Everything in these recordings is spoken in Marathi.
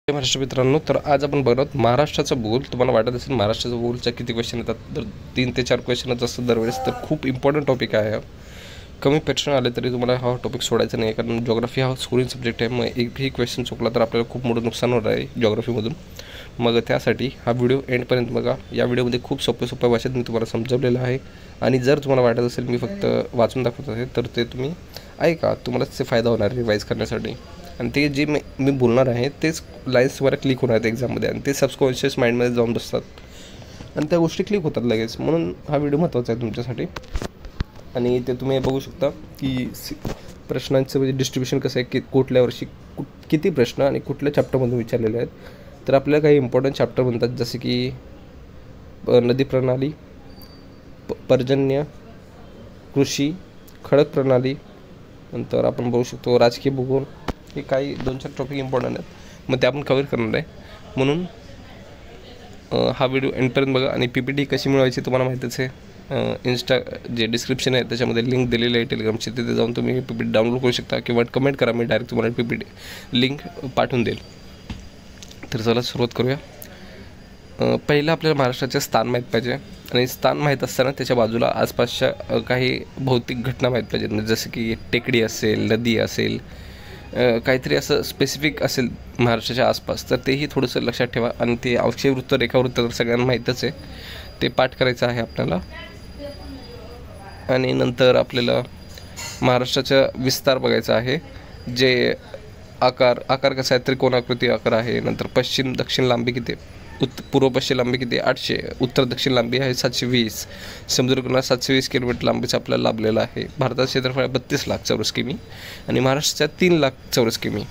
महाराष्ट्र मित्रांनो, तर आज आपण बघणार आहोत महाराष्ट्राचा भूगोल. तुम्हाला वाटत असेल महाराष्ट्राचा भूगोलच्या किती क्वेश्चन येतात, तर 3 ते 4 क्वेश्चनच असतात दरवेळेस. तर खूप इम्पॉर्टंट टॉपिक आहे हा. कमी प्रश्न आले तरी तुम्हाला हा टॉपिक सोडायचा नाही, कारण जॉग्राफी हा स्कोरिंग सब्जेक्ट आहे. मग एकही क्वेश्चन चुकला तर आपल्याला खूप मोठं नुकसान होणार आहे जॉग्राफीमधून. मग त्यासाठी हा व्हिडिओ एंडपर्यंत बघा. या व्हिडिओमध्ये खूप सोप्या भाषेत मी तुम्हाला समजवलेलं आहे. आणि जर तुम्हाला वाटत असेल मी फक्त वाचून दाखवत आहे, तर ते तुम्ही ऐका, तुम्हालाच ते फायदा होणार रिवाईज करण्यासाठी. आणि ते जे मी बोलणार आहे तेच लाईन्स तुम्हाला क्लिक होणार आहेत एक्झाममध्ये, आणि ते सबकॉन्शियस माइंडमध्ये जाऊन बसतात आणि त्या गोष्टी क्लिक होतात लगेच. म्हणून हा व्हिडिओ महत्त्वाचा आहे तुमच्यासाठी. आणि ते तुम्ही बघू शकता की प्रश्नांचं म्हणजे डिस्ट्रीब्युशन कसं आहे, की कुठल्या वर्षी किती प्रश्न आणि कुठल्या चॅप्टरमधून विचारलेले आहेत. तर आपल्याला काही इम्पॉर्टंट चॅप्टर बनतात, जसे की नदी प्रणाली, पर्जन्य, कृषी, खडक प्रणाली, नंतर आपण बघू शकतो राजकीय भूगोल. हे काही 2-4 टॉपिक इम्पॉर्टंट आहेत, मग ते आपण कव्हर करणार आहे. म्हणून हा व्हिडिओ एंडपर्यंत बघा. आणि PPT कशी मिळवायची तुम्हाला माहितीच आहे. इंस्टा जे डिस्क्रिप्शन आहे त्याच्यामध्ये लिंक दिलेली आहे टेलिग्रामची, तिथे जाऊन तुम्ही PPT डाउनलोड करू शकता किंवा कमेंट करा, मी डायरेक्ट तुम्हाला PPT लिंक पाठवून देईल. तर चला सुरुवात करूया. पहिलं आपल्याला महाराष्ट्राचे स्थान माहीत पाहिजे, आणि स्थान माहीत असताना त्याच्या बाजूला आसपासच्या काही भौतिक घटना माहीत पाहिजेत, जसं की टेकडी असेल, नदी असेल, काहीतरी असं स्पेसिफिक असेल महाराष्ट्राच्या आसपास, तर तेही थोडंसं लक्षात ठेवा. आणि ते अक्षयवृत्त, रेखावृत्त तर सगळ्यांना माहीतच आहे, ते पाठ करायचं आहे आपल्याला. आणि नंतर आपल्याला महाराष्ट्राचा विस्तार बघायचा आहे, जे आकार कसा आहे, त्रिकोणाकृती आकार आहे. नंतर पश्चिम दक्षिण लांबी किती, पूर्व पश्चिम लांबी किती 800, उत्तर दक्षिण लांबी आहे 720, समुद्रकिनारा 720 किलोमीटर लांबीचा आपल्याला लाभलेला आहे. भारताचं क्षेत्रफळ 32 लाख चौरस किमी आणि महाराष्ट्राच्या 3 लाख चौरस किमी.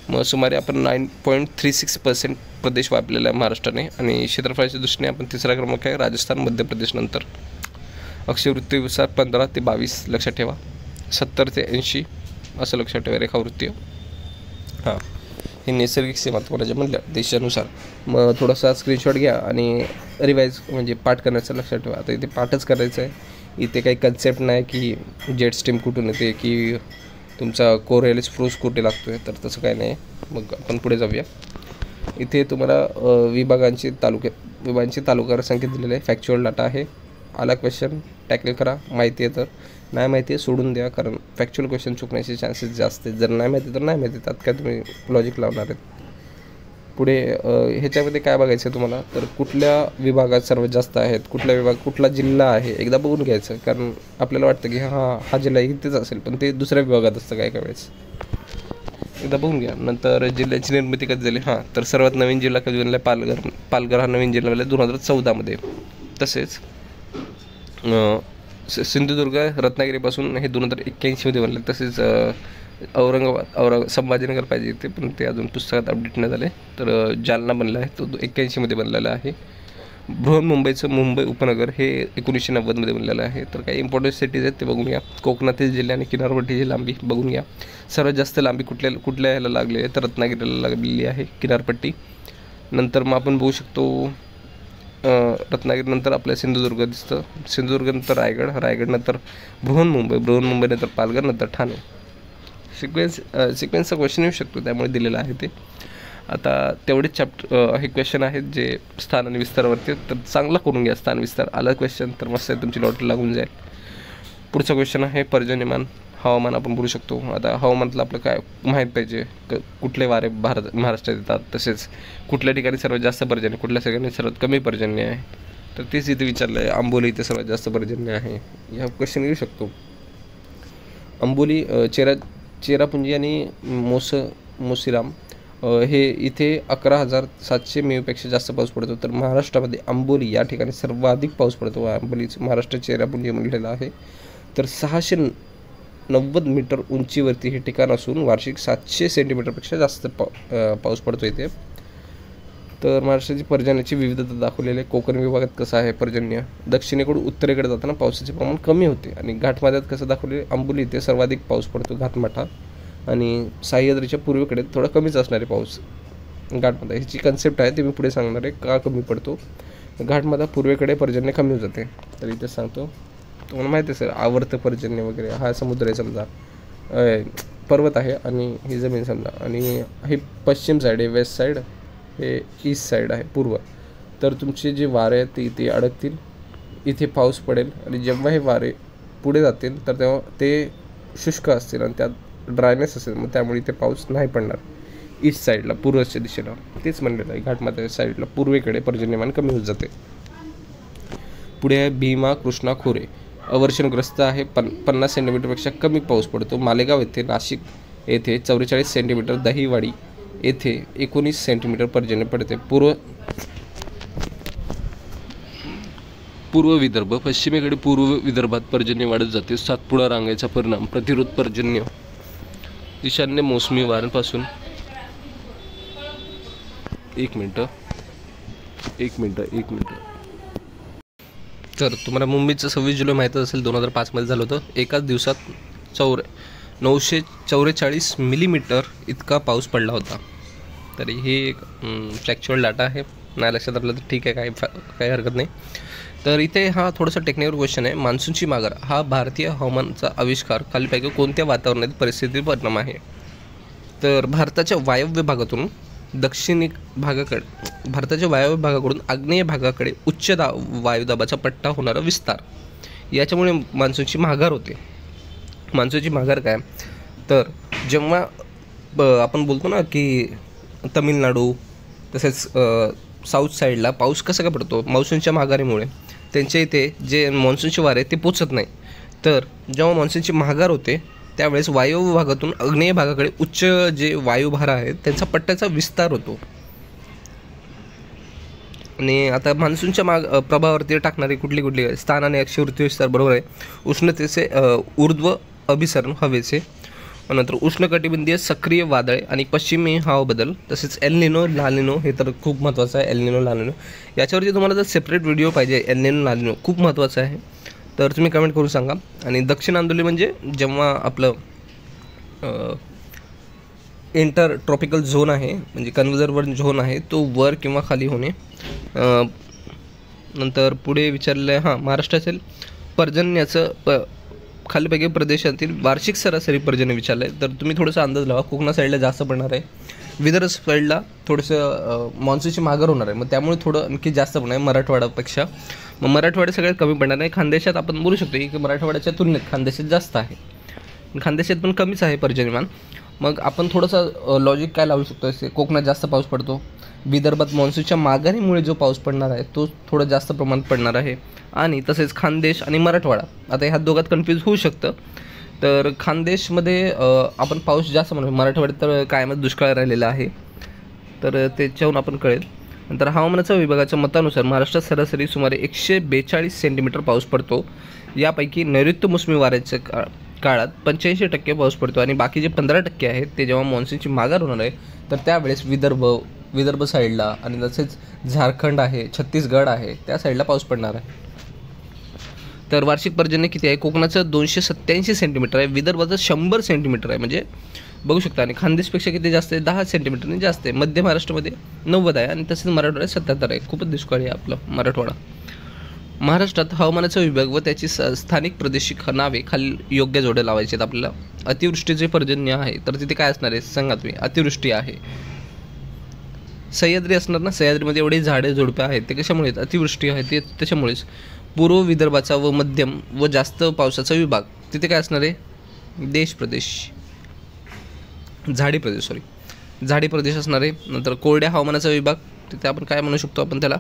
मग सुमारे आपण 9.36% प्रदेश व्यापलेला आहे महाराष्ट्राने. आणि क्षेत्रफळाच्या दृष्टीने आपण तिसरा क्रमांक आहे, राजस्थान मध्य प्रदेश नंतर. अक्षयवृत्तीनुसार 15 ते 22 लक्षात ठेवा, 70 ते 80 असं लक्षात ठेवा रेखावृत्तीय. हां, हे नैसर्गिक सीमा तुम्हाला जे म्हणलं देशानुसार. मग थोडासा स्क्रीनशॉट घ्या आणि रिवाईज म्हणजे पाठ करण्याचं लक्षात ठेवा. आता इथे पाठच करायचं आहे, इथे काही कन्सेप्ट नाही की जेट स्ट्रीम कुठून येते की तुमचा कोरिअलिस फ्रूस कुठे लागतो आहे, तर तसं काही नाही. मग आपण पुढे जाऊया. इथे तुम्हाला विभागांची तालुका संख्या दिलेली आहे, फॅक्च्युअल डाटा आहे. आला क्वेश्चन टॅकल करा, माहिती आहे तर, नाही माहिती आहे सोडून द्या, कारण फॅक्च्युअल क्वेश्चन चुकण्याचे चान्सेस जास्त आहेत. जर नाही माहिती तर नाही माहिती, त्यात काय तुम्ही लॉजिक लावणार आहेत. पुढे ह्याच्यामध्ये काय बघायचं आहे तुम्हाला, तर कुठल्या विभागात सर्वात जास्त आहेत, कुठला जिल्हा आहे एकदा बघून घ्यायचं. कारण आपल्याला वाटतं की हा जिल्हा इथेच असेल, पण ते दुसऱ्या विभागात असतं काय वेळेस, एकदा बघून घ्या. नंतर जिल्ह्याची निर्मिती कधी झाली, तर सर्वात नवीन जिल्हा कधी बनला, पालघर हा नवीन जिल्हा बनला 2014मध्ये. तसेच सिंधुदुर्ग रत्नागिरीपासून हे 2081मध्ये बनले. तसेच संभाजीनगर पाहिजे इथे, पण ते अजून पुस्तकात अपडेट नाही झाले. तर जालना बनला आहे, तो 81मध्ये बनलेला आहे. बृहन्मुंबईचं मुंबई उपनगर हे 1990मध्ये बनलेलं आहे. तर काही इम्पॉर्टंट सिटीज आहेत ते बघून घ्या. कोकणातील जिल्हे आणि किनारपट्टीची लांबी बघून घ्या. सर्वात जास्त लांबी कुठल्या ह्याला लागली आहे, तर रत्नागिरीला लागलेली आहे किनारपट्टी. नंतर मग आपण बघू शकतो रत्नागिरीनंतर आपल्या सिंधुदुर्ग दिसतं, सिंधुदुर्गनंतर रायगड नंतर बृहन्मुंबई नंतर पालघर नंतर ठाणे. सिक्वेन्सचा क्वेश्चन येऊ शकतो, त्यामुळे दिलेलं आहे ते. आता तेवढेच हे क्वेश्चन आहेत जे स्थान आणि विस्तारावरती, तर चांगला करून घ्या. स्थान विस्तार आला क्वेश्चन तर मस्त आहे, तुमची लॉटरी लागून जाईल. पुढचा क्वेश्चन आहे पर्जन्यमान, हवामान आपण बोलू शकतो. आता हवामानातलं आपलं काय माहीत पाहिजे, कुठले वारे महाराष्ट्रात येतात, तसेच कुठल्या ठिकाणी सर्वात जास्त पर्जन्य, कुठल्या ठिकाणी सर्वात कमी पर्जन्य आहे. तर तेच इथे विचारलं आहे. आंबोली इथे सर्वात जास्त पर्जन्य आहे, ह्या क्वेश्चन येऊ शकतो. आंबोली, चेरापुंजी आणि मोसिराम हे इथे 11,700 मिमीपेक्षा जास्त पाऊस पडतो. तर महाराष्ट्रामध्ये आंबोली या ठिकाणी सर्वाधिक पाऊस पडतो. आंबोलीचं महाराष्ट्र चेरापुंजी म्हटलेलं आहे. तर 690 मीटर उंचीवरती हे ठिकाण असून वार्षिक 700 सेंटीमीटरपेक्षा जास्त पाऊस पडतो इथे. तर महाराष्ट्राची पर्जन्याची विविधता दाखवलेली आहे. कोकण विभागात कसं आहे पर्जन्य, दक्षिणेकडून उत्तरेकडे जाताना पावसाचे प्रमाण कमी होते. आणि घाटमाथ्यात कसं दाखवले, आंबोली इथे सर्वाधिक पाऊस पडतो घाटमाथा, आणि सह्याद्रीच्या पूर्वेकडे थोडा कमीच असणारे पाऊस घाटमाथा. ह्याची कन्सेप्ट आहे, ते मी पुढे सांगणार आहे का कमी पडतो. घाटमाथा पूर्वेकडे पर्जन्य कमी होत जाते. तर इथे सांगतो, तुम्हाला माहिती आहे सर, आवर्त पर्जन्य वगैरे हा समुद्र आहे समजा, पर्वत आहे आणि ही जमीन समजा, आणि ही पश्चिम साईड आहे, वेस्ट साईड, हे ईस्ट साईड आहे, पूर्व. तर तुमचे जे वारे आहेत ते इथे अडकतील, इथे पाऊस पडेल आणि जेव्हा हे वारे पुढे जातील तर तेव्हा ते शुष्क असतील आणि त्यात ड्रायनेस असेल, मग त्यामुळे इथे पाऊस नाही पडणार. ईस्ट साईडला, पूर्वच्या दिशेला, तेच म्हणलेलं आहे, घाटमाथ्याच्या साईडला पूर्वेकडे पर्जन्यमान कमी होत जाते. पुढे आहे भीमा कृष्णा खोरे. अवर्षणग्रस्त आहे, 50 सेंटीमीटरपेक्षा कमी पाऊस पडतो. मालेगाव येथे, नाशिक येथे 44 सेंटीमीटर, दहिवाडी येथे 19 सेंटीमीटर पर्जन्य पडते. पूर्व विदर्भ, पश्चिमेकडे पूर्व विदर्भात पर्जन्य वाढत जाते. सातपुडा रांगेचा परिणाम, प्रतिरोध पर्जन्य, ईशान्य मोसमी वाऱ्यांपासून. एक मिनटं. तर तुम्हाला मुंबईचं 26 जुलै माहीतच असेल, 2005मध्ये झालं होतं. एकाच दिवसात 944 मिलीमीटर इतका पाऊस पडला होता. तर हे एक फॅक्च्युअल डाटा आहे, नाही लक्षात राहिलं तर ठीक आहे, काही हरकत नाही. तर इथे हा थोडासा टेक्निकल क्वेश्चन आहे. मान्सूनची माघार हा भारतीय हवामानाचा आविष्कार खालीलपैकी कोणत्या वातावरणातील परिस्थितीवर परिणाम आहे? तर भारताच्या वायव्य भागातून दक्षिणी भागाकडे, भारताच्या वायव्य भागाकडून आग्नेय भागाकडे उच्च वायुदाबाचा पट्टा होणारा विस्तार, याच्यामुळे मान्सूनची माघार होते. मान्सूनची माघार काय, तर जेव्हा आपण बोलतो ना की तमिळनाडू तसेच साऊथ साईडला पाऊस कसा का पडतो, मान्सूनच्या माघारीमुळे. त्यांच्या इथे जे मान्सूनचे वारे ते पोचत नाही. तर जेव्हा मान्सूनची माघार होते त्यावेळेस वायव्य भागातून आग्नेय भागाकडे उच्च जे वायुभार आहेत त्यांचा पट्ट्याचा विस्तार होतो. आणि आता मान्सूनच्या प्रभावावरती टाकणारी कुठली स्थान आणि अक्षवृत्ती विस्तार, बरोबर आहे. उष्णतेचे ऊर्ध्व अभिसरण हवेचे, नंतर उष्णकटिबंधीय सक्रिय वादळे आणि पश्चिमी हवा बदल, तसेच एल निनो ला निनो, हे तर खूप महत्त्वाचं आहे. एल निनो ला निनो याच्यावरती तुम्हाला जर सेपरेट व्हिडिओ पाहिजे, एल निनो ला निनो खूप महत्त्वाचं आहे, तर तुम्ही कमेंट करून सांगा. आणि दक्षिण आंदोलन म्हणजे जेव्हा आपलं इंटर ट्रॉपिकल झोन आहे, म्हणजे कन्व्हर्जन झोन आहे, तो वर किंवा खाली होणे. नंतर पुढे विचारलं आहे महाराष्ट्रातील पर्जन्याचं खालीपैकी प्रदेशातील वार्षिक सरासरी पर्जन्य विचारलं आहे. तर तुम्ही थोडासा अंदाज लावा. कोकणा साईडला जास्त पडणार आहे, विदर्भ साईडला थोडंसं मान्सूनची माघार होणार आहे, मग त्यामुळे थोडं आणखी जास्त पण आहे मराठवाड्यापेक्षा. मग मराठवाड्यात सगळ्यात कमी पडणार आहे. खानदेशात आपण बोलू शकतो की मराठवाड्याच्या तुलनेत खानदेशात जास्त आहे, खानदेशात पण कमीच आहे पर्जन्यमान. मग आपण थोडंसं लॉजिक काय लावू शकतो, असे कोकणात जास्त पाऊस पडतो, विदर्भात मान्सूनच्या माघारीमुळे जो पाऊस पडणार आहे तो थोडं जास्त प्रमाणात पडणार आहे, आणि तसेच खानदेश आणि मराठवाडा, आता ह्या दोघात कन्फ्यूज होऊ शकतं. तर खानदेशमध्ये आपण पाऊस जास्त म्हणू, मराठवाड्यात तर कायमच दुष्काळ राहिलेला आहे, तर त्याच्याहून आपण कळेल. नंतर हवामानाच्या विभागाच्या मतानुसार महाराष्ट्रात सरासरी सुमारे 142 सेंटीमीटर पाऊस पडतो. यापैकी नैऋत्य मोसमी वाऱ्याच्या काळात 85% पाऊस पडतो, आणि बाकी जे 15% आहेत ते जेव्हा मान्सूनची माघार होणार आहे तर त्यावेळेस विदर्भ साईडला आणि तसेच झारखंड आहे, छत्तीसगड आहे, त्या साईडला पाऊस पडणार आहे. तर वार्षिक पर्जन्य किती आहे? कोकणाचं 287 सेंटीमीटर आहे, विदर्भाचं 100 सेंटीमीटर आहे, म्हणजे बघू शकता. आणि खानदेशपेक्षा किती जास्त आहे? 10 सेंटीमीटरने जास्त आहे. मध्य महाराष्ट्रामध्ये 90 आहे, आणि तसेच मराठवाड्यात 77 आहे. खूपच दुष्काळी आहे आपलं मराठवाडा. महाराष्ट्रात हवामानाचा विभाग व त्याची स्थानिक प्रादेशिक नावे खाली योग्य जोड्या लावायचे आहेत आपल्याला. अतिवृष्टीचे पर्जन्य आहे, तर तिथे काय असणार आहे सांगा तुम्ही? अतिवृष्टी आहे. सह्याद्री असणार ना, सह्याद्रीमध्ये एवढे झाडे झुडपे आहेत, ते कशामुळे? अतिवृष्टी आहे ते त्याच्यामुळेच. पूर्व विदर्भाचा व मध्यम व जास्त पावसाचा विभाग, तिथे काय असणार आहे? झाडी प्रदेश असणार आहे. नंतर कोरड्या हवामानाचा विभाग, तिथे आपण काय म्हणू शकतो? आपण त्याला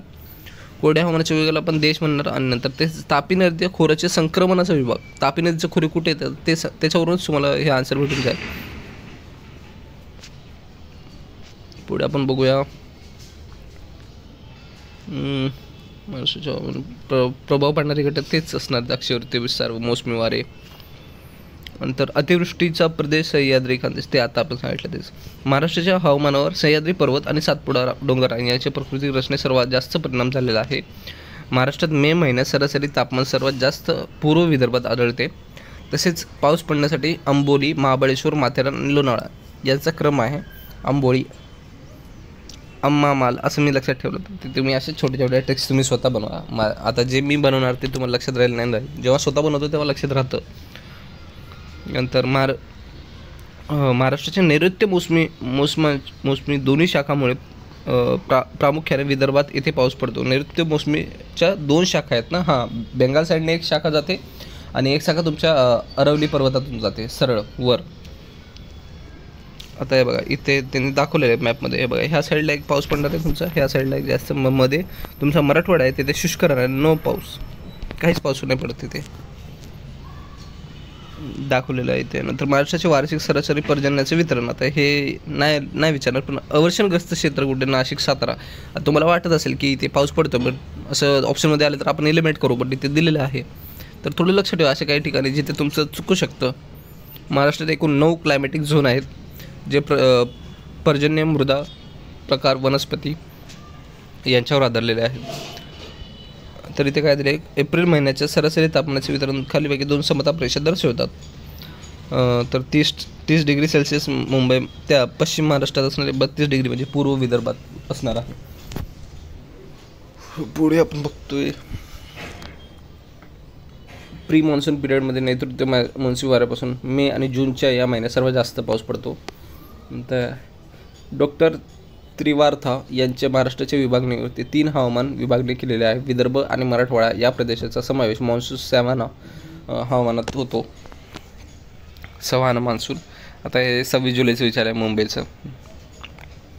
कोरड्या हवामानाच्या विभागाला आपण देश म्हणणार. आणि नंतर ते तापी नदी खोऱ्याचे संक्रमणाचा विभाग, तापी नदीचं खोरे कुठे येतं ते त्याच्यावरूनच तुम्हाला हे आन्सर भेटून जाईल. पुढे आपण बघूया प्रभाव पाडणारे घटक तेच असणार, अक्षवृत्ती विस्तार व मोसमी वारे. नंतर अतिवृष्टीचा प्रदेश सह्याद्री खानदेश, ते आता आपण सांगितलं तेच. महाराष्ट्राच्या हवामानावर सह्याद्री पर्वत आणि सातपुडा डोंगर यांच्या प्राकृतिक रचनेत सर्वात जास्त परिणाम झालेला आहे. महाराष्ट्रात मे महिन्यात सरासरी तापमान सर्वात जास्त पूर्व विदर्भात आढळते. तसेच पाऊस पडण्यासाठी अंबोली, महाबळेश्वर, माथेरान आणि लोणावळा यांचा क्रम आहे. अंबोली, अम्मामाल असं मी लक्षात ठेवलं. ते तुम्ही असे छोटे छोटे टेक्स्ट तुम्ही स्वतः बनवा. आता जे मी बनवणार ते तुम्हाला लक्षात राहिलं नाही राहील, जेव्हा स्वतः बनवतो तेव्हा लक्षात राहतं. नंतर महाराष्ट्राच्या नैऋत्य मोसमी दोन्ही शाखामुळे प्रामुख्याने विदर्भात इथे पाऊस पडतो. नैऋत्य मोसमीच्या 2 शाखा आहेत ना. हां, बेंगाल साईडने एक शाखा जाते आणि एक शाखा तुमच्या अरवली पर्वतातून जाते सरळ वर. आता हे बघा इथे त्यांनी दाखवलेलं आहे मॅपमध्ये. हे बघा ह्या साईडला एक पाऊस पडणार आहे तुमचा, ह्या साईडला एक जास्त मध्ये तुमचा मराठवाडा आहे तिथे शुष्क राहणार, नो पाऊस, काहीच पाऊस नाही पडत तिथे दाखवलेलं आहे इथे. नंतर महाराष्ट्राचे वार्षिक सरासरी पर्जन्याचे वितरण, आता हे नाही विचारणार, पण अवर्षणग्रस्त क्षेत्र कुठे, नाशिक, सातारा. तुम्हाला वाटत असेल की इथे पाऊस पडतो, पण असं ऑप्शनमध्ये आलं तर आपण एलिमिनेट करू, पण तिथे दिलेलं आहे. तर थोडं लक्ष ठेवा असे काही ठिकाणी जिथे तुमचं चुकू शकतं. महाराष्ट्रात एकूण 9 क्लायमॅटिक झोन आहेत जे पर्जन्य, मृदा प्रकार, वनस्पती यांच्यावर आधारलेले आहेत. तर इथे काय दिले, एप्रिल महिन्याच्या सरासरी तापमानाचे वितरण खालीपैकी 2 समताप रेषा दर्शवतात. तर 30 डिग्री सेल्सिअस मुंबई, त्या पश्चिम महाराष्ट्रात असणारे 32 डिग्री म्हणजे पूर्व विदर्भात असणार आहे. पुढे आपण बघतोय प्री मान्सून पिरियडमध्ये नैऋत्य मान्सून वाऱ्यापासून मे आणि जूनच्या या महिन्यात सर्वात जास्त पाऊस पडतो. तर डॉक्टर त्रिवार्था यांच्या महाराष्ट्राच्या विभागणीवरती 3 हवामान विभागणी केलेले आहे. विदर्भ आणि मराठवाडा या प्रदेशाचा समावेश मान्सून सवाना हवामानात होतो. Savanna monsoon. आता हे 26 जुलैचं विचार आहे मुंबईचं.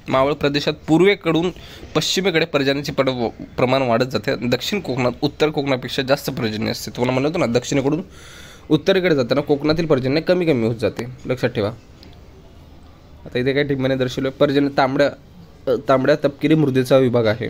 मावळ प्रदेशात पूर्वेकडून पश्चिमेकडे पर्जन्याचे प्रमाण वाढत जाते. दक्षिण कोकणात उत्तर कोकणापेक्षा जास्त पर्जन्य असते. तुम्हाला म्हणलं होतं ना, दक्षिणेकडून उत्तरेकडे जाताना कोकणातील पर्जन्य कमी होत जाते, लक्षात ठेवा. आता इथे काही ठिकाणी दर्शवलं पर्जन्य तांबड्या तपकिरी मृदेचा विभाग आहे.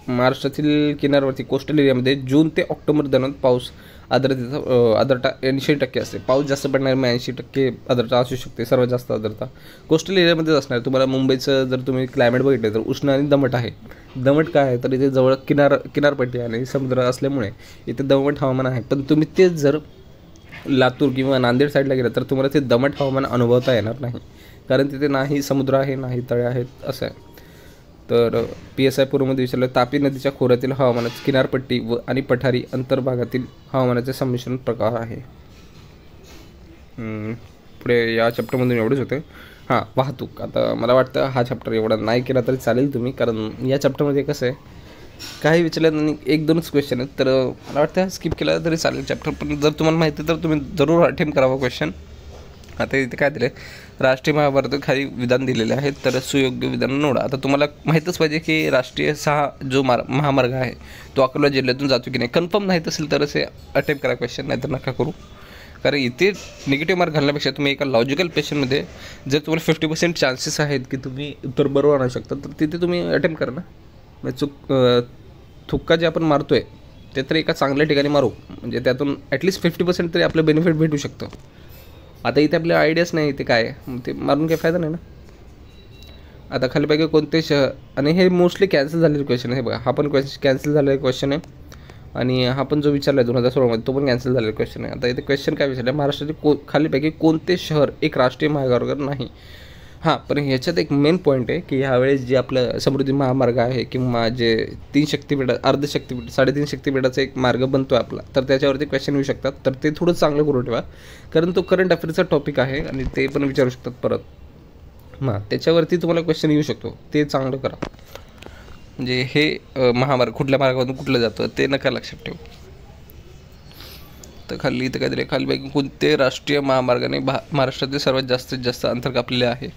महाराष्ट्रातील किनारवर्ती कोस्टल एरियामध्ये जून ते ऑक्टोबर दरम्यान पाऊस आर्द्रता 80% असते. पाऊस जास्त पडणार, 80% आर्द्रता असू शकते, सर्वात जास्त आर्द्रता कोस्टल एरियामध्येच असणार. तुम्हाला मुंबईचं जर तुम्ही क्लायमेट बघितलं तर उष्ण आणि दमट आहे. दमट काय आहे तर इथे जवळ किनारपट्टी आणि समुद्र असल्यामुळे इथे दमट हवामान आहे. पण तुम्ही तेच जर लातूर किंवा नांदेड साईडला गेलं तर तुम्हाला ते दमट हवामान अनुभवता येणार नाही, कारण तिथे नाही समुद्र आहे, नाही तळे आहेत, असं आहे. तर PSI पूर्वमध्ये विचारलं, तापी नदीच्या खोऱ्यातील हवामानात किनारपट्टी आणि पठारी अंतर्भागातील हवामानाचे संमिश्रण प्रकार आहे. पुढे या चॅप्टरमधून एवढंच होतं. हां, वाहतूक. आता मला वाटतं हा चॅप्टर एवढा नाही केला तरी चालेल तुम्ही, कारण या चॅप्टरमध्ये कसं आहे काही विचारलं आणि 1-2च क्वेश्चन आहेत, तर मला वाटतं स्किप केला तरी चालेल चॅप्टर. पण जर तुम्हाला माहिती तर तुम्ही जरूर अटेम्प्ट करावा क्वेश्चन. आता इथे काय दिले, राष्ट्रीय महामार्ग खाली विधान दिलेले आहेत, तर सुयोग्य विधान निवडा. आता तुम्हाला माहीतच पाहिजे की राष्ट्रीय 6 जो महामार्ग आहे तो अकोला जिल्ह्यातून जातो की नाही. कन्फर्म माहीत असेल तरच हे अटेम्प्ट करा क्वेश्चन, नाही तर नका करू. कारण इथे निगेटिव्ह मार्क घालण्यापेक्षा तुम्ही एका लॉजिकल क्वेश्चनमध्ये जर तुम्हाला 50% चान्सेस आहेत की तुम्ही उत्तर बरोबर आणू शकता, तर तिथे तुम्ही अटेम्प्ट करा ना. म्हणजे थुक्का जे आपण मारतो आहे ते तर एका चांगल्या ठिकाणी मारू, म्हणजे त्यातून ॲटलिस्ट 50% तरी आपलं बेनिफिट भेटू शकतं. आता इथे आपल्या आयडियाच नाही ते काय आहे, ते मारून काही फायदा नाही ना. आता खालीपैकी कोणते शहर, आणि हे मोस्टली कॅन्सल झालेले क्वेश्चन आहे. बघा हा पण कॅन्सल झालेला क्वेश्चन आहे, आणि हा पण जो विचारला आहे 2016मध्ये तो पण कॅन्सल झालेला क्वेश्चन आहे. आता इथे क्वेश्चन काय विचारलं, महाराष्ट्रातील खालीपैकी कोणते शहर एक राष्ट्रीय महामार्ग नाही. हां, पण ह्याच्यात एक मेन पॉईंट आहे की ह्यावेळेस जे आपलं समृद्धी महामार्ग आहे किंवा जे 3 शक्तिपीठ, अर्धशक्तिपीठ, 3.5 शक्तिपीठाचा एक मार्ग बनतो आहे आपला, तर त्याच्यावरती क्वेश्चन येऊ शकतात. तर ते थोडं चांगलं करून ठेवा, कारण तो करंट अफेअरचा टॉपिक आहे आणि ते पण विचारू शकतात परत. हां, त्याच्यावरती तुम्हाला क्वेश्चन येऊ शकतो, ते चांगलं करा. म्हणजे हे महामार्ग कुठल्या मार्गामधून कुठलं जातं ते नका लक्षात ठेवू. तर खाली इथं काय दिलं, खालीपैकी कोणते राष्ट्रीय महामार्गाने महाराष्ट्रातील सर्वात जास्तीत जास्त अंतर कापलेले आहे.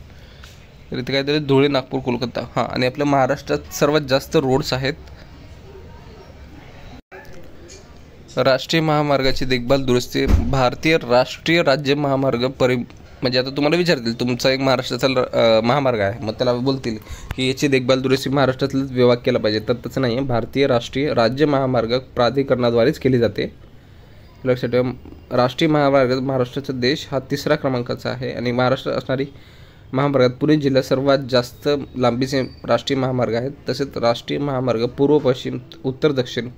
तर इथे काय दिलं, धुळे, नागपूर, कोलकाता. हां, आणि आपल्या महाराष्ट्रात सर्वात जास्त रोड्स आहेत. राष्ट्रीय महामार्गाची देखभाल दुरुस्ती, भारतीय राष्ट्रीय राज्य महामार्ग म्हणजे आता तुम्हाला विचारतील तुमचा एक महाराष्ट्राचा महामार्ग आहे, मग त्याला बोलतील की याची देखभाल दुरुस्ती महाराष्ट्रातलाच विभाग केला पाहिजे, तर तसं नाही आहे. भारतीय राष्ट्रीय राज्य महामार्ग प्राधिकरणाद्वारेच केली जाते, लक्षात ठेवा. राष्ट्रीय महामार्ग महाराष्ट्राचा देश हा 3रा क्रमांकाचा आहे, आणि महाराष्ट्रात असणारी महामार्गात पुणे जिल्ह्यात सर्वात जास्त लांबीचे राष्ट्रीय महामार्ग आहेत. तसेच राष्ट्रीय महामार्ग पूर्व, पश्चिम, उत्तर, दक्षिण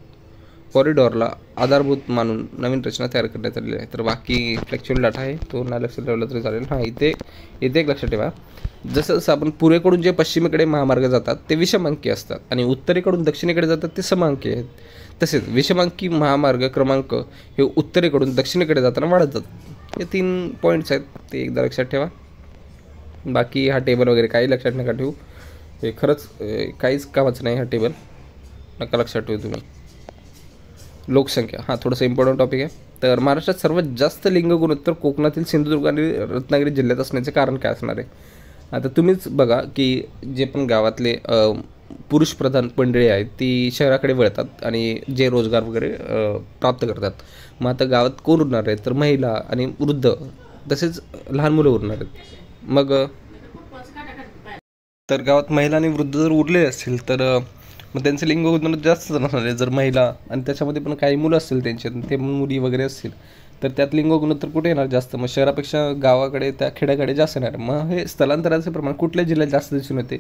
कॉरिडॉरला आधारभूत मानून नवीन रचना तयार करण्यात आलेली आहे. तर बाकी फ्लेक्च्युअल डाटा आहे तो नाही लक्षात ठेवला तरी चालेल. हां, इथे एक लक्षात ठेवा, जसं जसं आपण पूर्वेकडून जे पश्चिमेकडे महामार्ग जातात ते विषमांकी असतात, आणि उत्तरेकडून दक्षिणेकडे जातात ते समांकी आहेत. तसेच विषमांकी महामार्ग क्रमांक हे उत्तरेकडून दक्षिणेकडे जाताना वाढत जातात. हे 3 पॉईंट्स आहेत, ते एकदा लक्षात ठेवा. बाकी हा टेबल वगैरे काही लक्षात नका ठेवू. हे खरंच काहीच कामाचं नाही हा टेबल, नका लक्षात ठेवू तुम्ही. लोकसंख्या हा थोडासा इम्पॉर्टंट टॉपिक आहे. तर महाराष्ट्रात सर्वात जास्त लिंग गुणोत्तर कोकणातील सिंधुदुर्ग आणि रत्नागिरी जिल्ह्यात असण्याचे कारण काय असणार आहे? आता तुम्हीच बघा की जे पण गावातले पुरुषप्रधान मंडळी आहेत ती शहराकडे वळतात आणि जे रोजगार वगैरे प्राप्त करतात. मग आता गावात कोण उरणार आहे? तर महिला आणि वृद्ध तसेच लहान मुलं उरणार आहेत. मग तर गावात महिला आणि वृद्ध जर उरले असतील तर मग त्यांचं लिंग गुणोत्तर जास्त नसणार आहे. जर महिला आणि त्याच्यामध्ये पण काही मुलं असतील त्यांचे, ते मुली वगैरे असतील तर त्यात लिंग गुणोत्तर कुठे येणार जास्त? मग शहरापेक्षा गावाकडे त्या खेड्याकडे जास्त येणार. मग हे स्थलांतराचं प्रमाण कुठल्या जिल्ह्यात जास्त दिसून येते?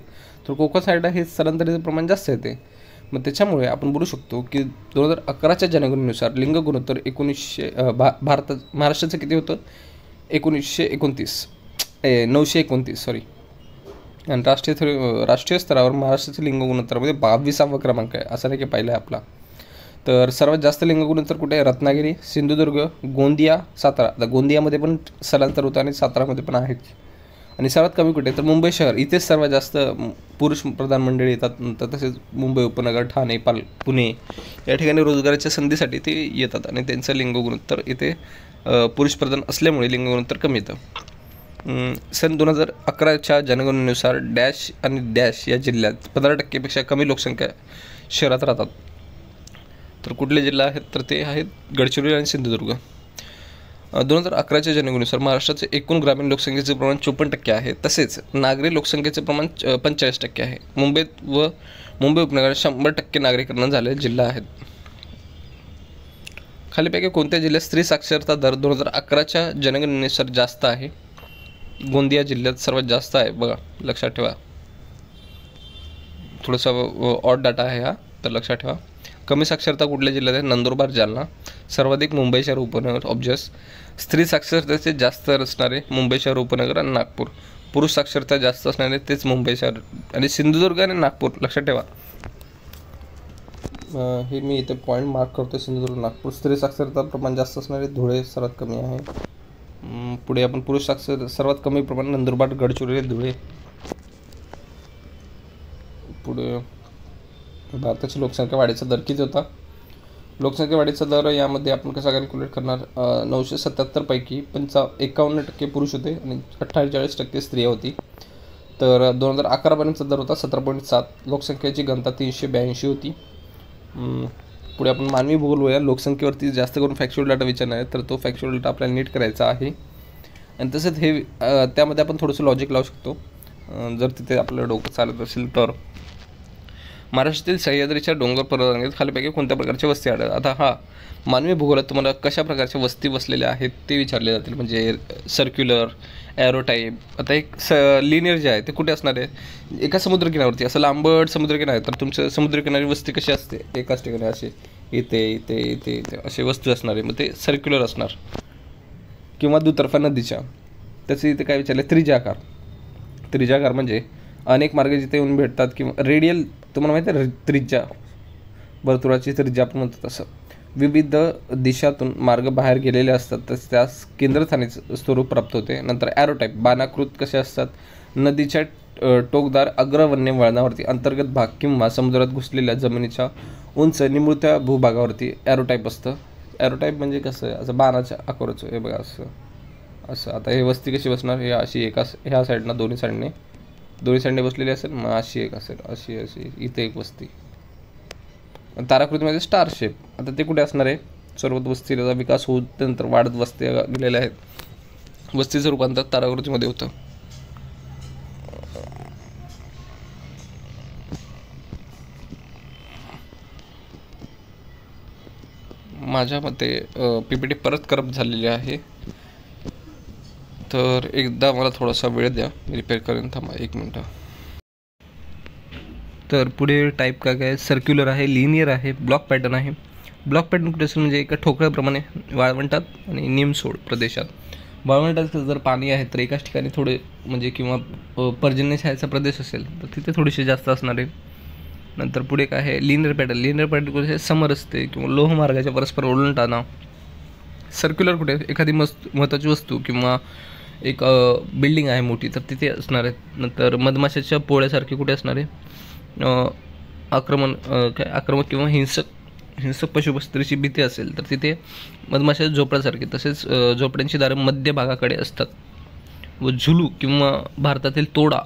तर कोकण साईडला हे स्थलांतराचं प्रमाण जास्त येते. मग त्याच्यामुळे आपण बोलू शकतो की 2011च्या जनगणनेनुसार लिंग गुणोत्तर 1900 भारतात महाराष्ट्राचं किती होतं? 929 सॉरी. आणि राष्ट्रीय स्तरावर महाराष्ट्राच्या लिंग गुणोत्तरामध्ये 22वा क्रमांक आहे. असं नाही की पहिला आहे आपला. तर सर्वात जास्त लिंग गुणोत्तर कुठे आहे? रत्नागिरी, सिंधुदुर्ग, गोंदिया, सातारा. आता गोंदियामध्ये पण स्थलांतर होतं आणि सातारामध्ये पण आहेत. आणि सर्वात कमी कुठे? तर मुंबई शहर. इथेच सर्वात जास्त पुरुष प्रधान मंडळी येतात. नंतर तसेच मुंबई उपनगर, ठाणे, पुणे या ठिकाणी रोजगाराच्या संधीसाठी ते येतात आणि त्यांचं लिंग गुणोत्तर इथे पुरुष प्रधान असल्यामुळे लिंग गुणोत्तर कमी येतं. सन 2011च्या जनगणनेनुसार डॅश आणि डॅश या जिल्ह्यात 15%पेक्षा कमी लोकसंख्या शहरात राहतात. तर कुठले जिल्हा आहेत? तर ते आहेत गडचिरोली आणि सिंधुदुर्ग. 2011च्या जनगणनेनुसार महाराष्ट्राचे एकूण ग्रामीण लोकसंख्येचे प्रमाण 54% आहे. तसेच नागरी लोकसंख्येचे प्रमाण 45% आहे. मुंबई उपनगरात 100% नागरीकरण झालेले जिल्हा आहेत. खालीपैकी कोणत्या जिल्ह्यात स्त्री साक्षरता दर 2011च्या जनगणनेनुसार जास्त आहे? गोंदिया जिल्ह्यात सर्वात जास्त आहे. बघा, लक्षात ठेवा. थोडासा ऑड डाटा आहे हा, तर लक्षात ठेवा. कमी साक्षरता कुठल्या जिल्ह्यात आहे? नंदुरबार, जालना. सर्वाधिक मुंबई शहर उपनगर ऑब्जेक्ट्स. स्त्री साक्षरतेचे जास्त असणारे मुंबई शहर उपनगर आणि नागपूर. पुरुष साक्षरता जास्त असणारे तेच मुंबई शहर आणि सिंधुदुर्ग आणि नागपूर. लक्षात ठेवा. हे मी इथे पॉईंट मार्क करतो. सिंधुदुर्ग, नागपूर. स्त्री साक्षरता प्रमाण जास्त असणारे धुळे सर्वात कमी आहे. पुढे आपण पुरुष सर्वात कमी प्रमाण नंदुरबार, गडचिरोली, धुळे. पुढे भारताची लोकसंख्या वाढीचा दर किती होता? लोकसंख्या वाढीचा दर यामध्ये आपण कसा कॅल्क्युलेट करणार? 977 पैकी 51% पुरुष होते आणि 48% स्त्रिया होती. तर 2011पर्यंतचा दर होता 17.7. लोकसंख्येची घनता 382 होती. पुढे आपण मानवी भूगोल वया लोकसंख्येवरती जास्त करून फॅक्च्युअल डाटा विचारणार आहे. तर तो फॅक्च्युअल डाटा आपल्याला नीट करायचा आहे. आणि तसंच हे त्यामध्ये आपण थोडंसं लॉजिक लावू शकतो जर तिथे आपलं डोकं चालत असेल तर. महाराष्ट्रातील सह्याद्रीच्या डोंगर पर्वतरांगेत खालीपैकी कोणत्या प्रकारच्या वस्ती आढळतात? आता मानवी भूगोलात तुम्हाला कशा प्रकारच्या वस्ती बसलेल्या आहेत ते विचारले जातील. म्हणजे सर्क्युलर, ॲरो टाईप. आता एक लिनियर जे आहे ते कुठे असणार आहे? एका समुद्रकिनाऱ्यावरती. असं लांबट समुद्रकिनारा आहे तर तुमचं समुद्रकिनारी वस्ती कशी असते? एकाच ठिकाणी असे इथे असे वस्तू असणार आहे. मग ते सर्क्युलर असणार. किंवा दुतर्फा नदीच्या. त्याचे इथे काय विचारले? त्रिज्याकार म्हणजे अनेक मार्ग जिथे येऊन भेटतात. किंवा रेडियल, तुम्हाला माहिती आहे त्रिज्या, वर्तुळाची त्रिज्या आपण म्हणतो तसं. विविध दिशातून मार्ग बाहेर गेलेले असतात तर त्यास केंद्रस्थानीचं स्वरूप प्राप्त होते. नंतर ॲरो टाईप बाणाकृत कसे असतात? नदीच्या टोकदार अग्रवन्य वळणावरती, अंतर्गत भाग किंवा समुद्रात घुसलेल्या जमिनीच्या उंच निमुळत्या भूभागावरती ॲरो टाईप असतं. ॲरो टाईप म्हणजे कसं आहे? असं बाणाच्या आकाराचं. हे बघा असं. आता हे वस्ती कशी बसणार? हे अशी ह्या साईडनं दोन्ही साईडने बसलेली असेल. मग अशी एक असेल, अशी इथे एक वस्ती. ताराकृतीमध्ये स्टार शेप. आता ते कुठे असणार आहे? सर्वत्र वस्तीचा विकास होत त्यानंतर वाढत वस्त्या गेलेल्या आहेत. वस्तीचं रूपांतर ताराकृतीमध्ये होतं. माझ्या मते PPT परत करप्ट झालेली आहे. तर एकदा मला थोडासा वेळ द्या, मी रिपेअर करेन. थांबा 1 मिनटं. तर पुढे टाईप काय? सर्क्युलर आहे, लिनियर आहे, ब्लॉक पॅटर्न आहे. ब्लॉक पॅटर्न कुठे असेल? म्हणजे एका ठोकळ्याप्रमाणे वाळवंटात आणि निमसोड प्रदेशात. वाळवंटात जर पाणी आहे तर एकाच ठिकाणी थोडे म्हणजे किंवा पर्जन्यछायाचा प्रदेश असेल तर तिथे थोडीशी जास्त असणार आहे. नंतर पुढे काय आहे? लिनियर पॅटर्न कुठे? समरस्ते किंवा लोहमार्गाच्या परस्पर ओलांडताना. सर्क्युलर कुठे? एखादी महत्त्वाची वस्तू किंवा एक बिल्डिंग आहे मोठी, तर तिथे असणार आहे. नंतर मधमाशाच्या पोळ्यासारखे कुठे असणार आहे, आक्रमक किंवा हिंसक पशुपस्तीची भीती असेल तर तिथे मधमाशाच्या झोपड्यासारखे. तसेच झोपड्यांची दारं मध्य भागाकडे असतात. व झुलू किंवा भारतातील तोडा,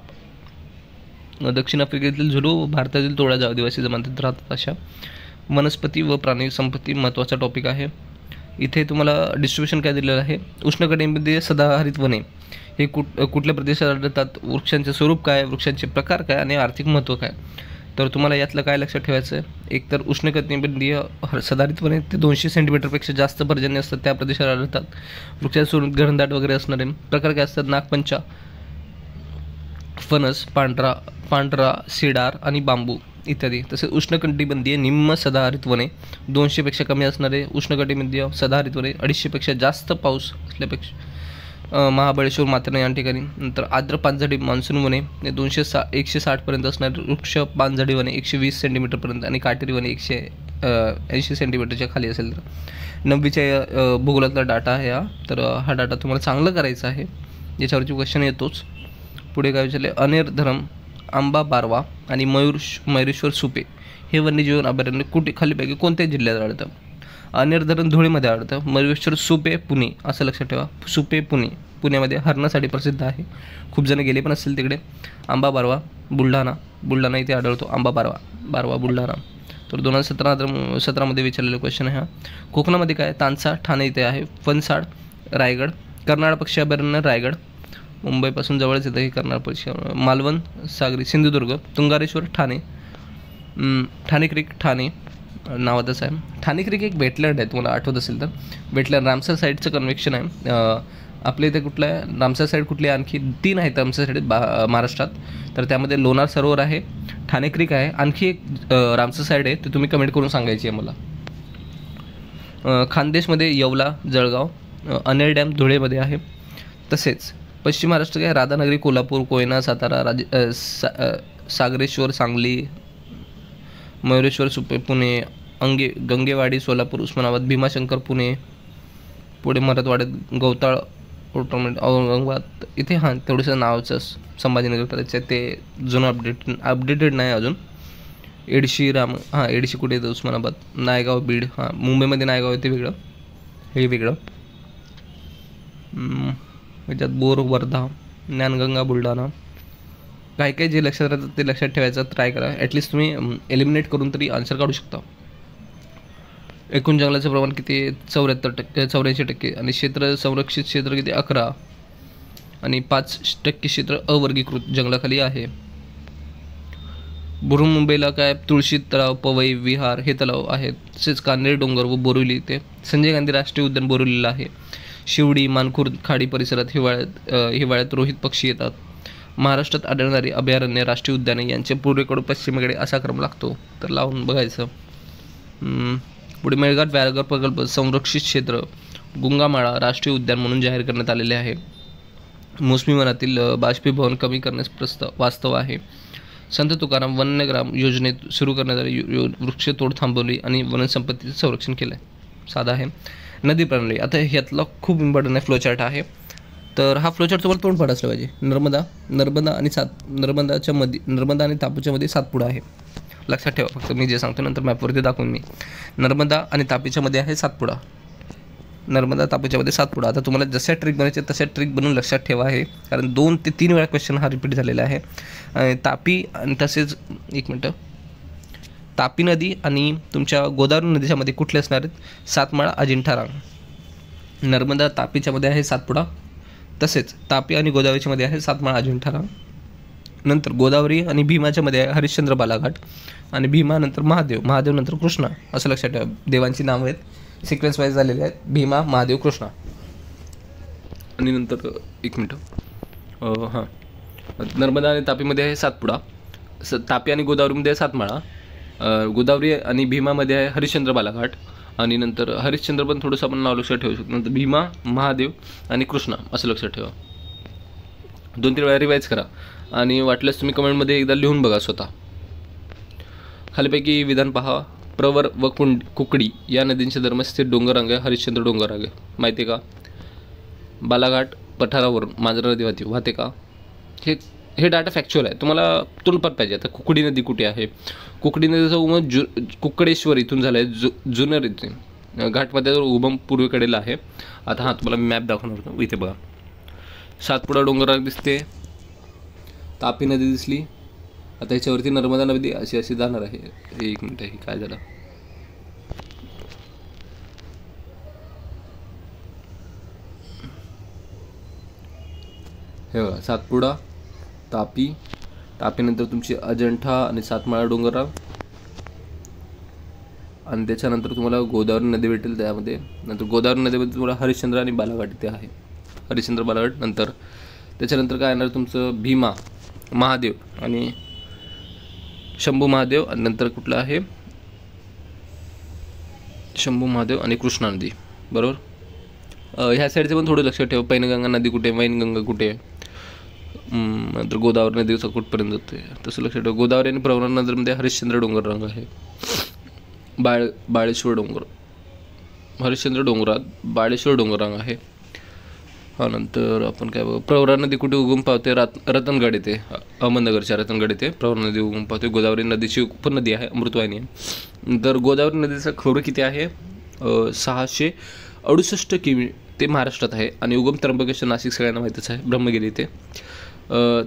दक्षिण आफ्रिकेतील झुलू व भारतातील तोडा आदिवासी जमातीत राहतात. अशा वनस्पती व प्राणी संपत्ती महत्त्वाचा टॉपिक आहे. इथे तुम्हाला डिस्ट्रीब्युशन काय दिलेलं आहे, उष्णकटिबंधीय सदाहरित वने हे कुठल्या प्रदेशात आढळतात, वृक्षांचे स्वरूप काय, वृक्षांचे प्रकार काय आणि आर्थिक महत्त्व काय. तर तुम्हाला यातलं काय लक्षात ठेवायचं आहे, एक तर उष्णकटिबंधीय सदाहरित वने ते 200 सेंटीमीटरपेक्षा जास्त पर्जन्य असतात त्या प्रदेशात आढळतात. वृक्षांचे स्वरूप घनदाट वगैरे असणारे. प्रकार काय असतात, नागपंचा, फणस, पांढरा सिडार आणि बांबू इत्यादी. तसेच उष्णकटिबंधीय निम्न सदाहरित वने 200पेक्षा कमी असणारे. उष्णकटिबंधीय सदाहरित वने 250पेक्षा जास्त पाऊस असल्यापेक्षा महाबळेश्वर, माथेरान या ठिकाणी. नंतर आर्द्र पानझडी मान्सून वने 160पर्यंत असणारे. वृक्ष पानझडी वने 120 सेंटीमीटरपर्यंत आणि काटेरी वने 180 सेंटीमीटरच्या खाली असेल तर. 9वीच्या भूगोलातला डाटा आहे हा. तर हा डाटा तुम्हाला चांगला करायचा आहे, याच्यावरची क्वेश्चन येतोच. पुढे काय विचारले, अनेर धरण, आंबा बारवा आणि मयुरेश्वर सुपे हे वन्यजीव अभयारण्य कुठे खालीपैकी कोणत्या जिल्ह्यात आढळतं. अनेर धरण धुळेमध्ये आढळतं. मयुरेश्वर सुपे पुणे, असं लक्षात ठेवा. सुपे पुण्यामध्ये हरणासाठी प्रसिद्ध आहे, खूप जण गेले पण असतील तिकडे. आंबा बारवा बुलढाणा इथे आढळतो. आंबा बारवा बुलढाणा. तर 2017मध्ये विचारलेला क्वेश्चन आहे हा. कोकणामध्ये काय, तानसा ठाणे इथे आहे. फणसाड रायगड. कर्नाळ पक्षी अभयारण्य रायगड, मुंबईपासून जवळच येतं हे कर्नाळ पक्षी. मालवण सागरी सिंधुदुर्ग. तुंगारेश्वर ठाणे. ठाणे क्रीक ठाणे नावातच आहे. ठाणे क्रीक एक वेटलँड आहे, तुम्हाला आठवत असेल तर. वेटलँड रामसर साईडचं कन्व्हेक्शन आहे. आपल्या इथे कुठलं आहे, रामसर साईड कुठली आहे, आणखी 3 आहेत रामसर साईड महाराष्ट्रात. तर त्यामध्ये लोणार सरोवर आहे, ठाणे क्रीक आहे, आणखी एक रामसर साईड आहे, ते तुम्ही कमेंट करून सांगायची आहे मला. खानदेशमध्ये येवला जळगाव. अनेर डॅम धुळेमध्ये आहे. तसेच पश्चिम महाराष्ट्र काय, राधानगरी कोल्हापूर, कोयना सातारा, सागरेश्वर सांगली, मयुरेश्वर सुपे पुणे, गंगेवाडी सोलापूर, उस्मानाबाद, भीमाशंकर पुणे. पुढे मराठवाड्यात गवताळ, औरंगाबाद इथे हां तेवढंसं नावाचं संभाजीनगर करायचं आहे, ते जुनं अपडेटेड नाही अजून. एडशी एडशी कुठे येतं, उस्मानाबाद. नायगाव बीड, मुंबईमध्ये नायगाव आहे ते वेगळं, हे वेगळं. त्याच्यात बोर वर्धा, ज्ञानगंगा बुलढाणा. काही जे लक्षात राहतात ते लक्षात ठेवायचं ट्राय करा. ॲटलिस्ट तुम्ही एलिमिनेट करून तरी आन्सर काढू शकता. एकूण जंगलाचं प्रमाण किती, 84% आणि क्षेत्र संरक्षित क्षेत्र किती, 11 आणि 5% क्षेत्र अवर्गीकृत जंगलाखाली आहे. मुंबईला काय, तुळशी तलाव, पवई, विहार हे तलाव आहेत. तसेच कान्हेर डोंगर व बोरिवली इथे. संजय गांधी राष्ट्रीय उद्यान बोरिवलीला आहे. शिवडी, मानखुर्द, खाडी परिसरात हिवाळ्यात रोहित पक्षी येतात. महाराष्ट्रात आढळणारी अभयारण्य, राष्ट्रीय उद्याने यांचे पूर्वेकडून पश्चिमेकडे असा क्रम लागतो, तर लावून बघायचं. पुढे मेळघाट व्याघ्र प्रकल्प संरक्षित क्षेत्र गुंगामाळा राष्ट्रीय उद्यान म्हणून जाहीर करण्यात आलेले आहे. मोसमी वनातील बाष्पीभवन कमी करण्यास वास्तव आहे. संत तुकाराम वन्यग्राम योजनेत सुरू करण्यात आली, वृक्षतोड थांबवली आणि वनसंपत्तीचं संरक्षण केलं आहे. साधा आहे. नदी प्रणाली, आता ह्यातला खूप इम्पॉर्टंट आहे, फ्लोचार्ट आहे. तर हा फ्लोचार्ट तुम्हाला तोंडपाठ असलं पाहिजे. नर्मदा आणि तापीच्या मध्ये सातपुडा आहे, लक्षात ठेवा. फक्त मी जे सांगतो नंतर मॅपवरती दाखवून मी. नर्मदा आणि तापीच्या मध्ये आहे सातपुडा. नर्मदा तापीच्या मध्ये सातपुडा. आता तुम्हाला जशा ट्रिक बनायचे तशा ट्रिक बनवून लक्षात ठेवा आहे, कारण 2 ते 3 वेळा क्वेश्चन हा रिपीट झालेला आहे. तापी आणि तसेच एक मिनटं, तापी नदी आणि तुमच्या गोदावरी नदीच्या मध्ये कुठले असणार आहेत, सातमाळा, अजिंठा रांग. नर्मदा तापीच्या मध्ये आहे सातपुडा. तसेच तापी आणि गोदावरीच्या मध्ये आहे सातमाळा, अजिंठा रांग. नंतर गोदावरी आणि भीमाच्या मध्ये आहे हरिश्चंद्र बालाघाट. आणि भीमा नंतर महादेव नंतर कृष्णा, असं लक्षात ठेवा. देवांची नावं आहेत, सिक्वेन्स वाईज झालेले आहेत, भीमा, महादेव, कृष्णा. आणि नंतर एक मिनटं, नर्मदा आणि तापीमध्ये आहे सातपुडा. तापी आणि गोदावरीमध्ये आहे सातमाळा. गोदावरी आणि भीमामध्ये आहे हरिश्चंद्र बालाघाट. आणि नंतर हरिश्चंद्र पण थोडंसं आपण नाव लक्षात ठेवू शकतो. नंतर भीमा, महादेव आणि कृष्णा असं लक्षात ठेवा. 2-3 वेळा रिवाईज करा आणि वाटल्यास तुम्ही कमेंटमध्ये एकदा लिहून बघा स्वतः. खालीपैकी विधान पहा. प्रवर व कुकडी या नदींच्या दरम्यान स्थित डोंगररांग आहे हरिश्चंद्र डोंगररांग, माहिती आहे का. बालाघाट पठारावरून मांजरा नदी वाहते का? हे डाटा फॅक्च्युअल आहे, तुम्हाला तोंडपाठ पाहिजे. आता कुकडी नदी कुठे आहे? कुकडी नदीचा उगम कुकडेश्वर इथून झाला आहे, जुन्नर इथे घाटमध्ये उगम पूर्वेकडील आहे. आता तुम्हाला मॅप दाखवणार होतो. इथे बघा, सातपुडा डोंगररांग दिसते, तापी नदी दिसली. आता ह्याच्यावरती नर्मदा नदी अशी जाणार आहे. एक मिनिट, हे काय झालं? हे बघा, सातपुडा, तापीनंतर तुमची अजंठा आणि सातमाळा डोंगररांग, आणि त्याच्यानंतर तुम्हाला गोदावरी नदी भेटेल. त्यामध्ये नंतर गोदावरी नदीमध्ये तुम्हाला हरिश्चंद्र आणि बालाघाट इथे आहे, हरिश्चंद्र बालाघाट. नंतर त्याच्यानंतर काय येणार तुमचं? भीमा, महादेव आणि शंभू महादेव, आणि नंतर कुठलं आहे? शंभू महादेव आणि कृष्णा नदी, बरोबर. ह्या साईडचं पण थोडं लक्षात ठेवा. पैनगंगा नदी कुठे, वैनगंगा कुठे, नंतर गोदावरी नदीचा कुठपर्यंत जाते तसं लक्षात ठेवा. गोदावरी आणि प्रवरा नदीमध्ये हरिश्चंद्र डोंगररांग आहे. बाळेश्वर डोंगर, हरिश्चंद्र डोंगरात बाळेश्वर डोंगररांग आहे. नंतर आपण काय बघू, प्रवरा नदी कुठे उगम पावते? रतनगड येथे, अहमदनगरच्या रतनगड येथे प्रवरा नदी उगम पावते. गोदावरी नदीची उपनदी आहे, अमृतवाहिनी आहे. नंतर गोदावरी नदीचा खोरं किती आहे? 668 किमी. ते महाराष्ट्रात आहे आणि उगम त्र्यंबकेश्वर, नाशिक सगळ्यांना माहितीच आहे, ब्रह्मगिरी इथे.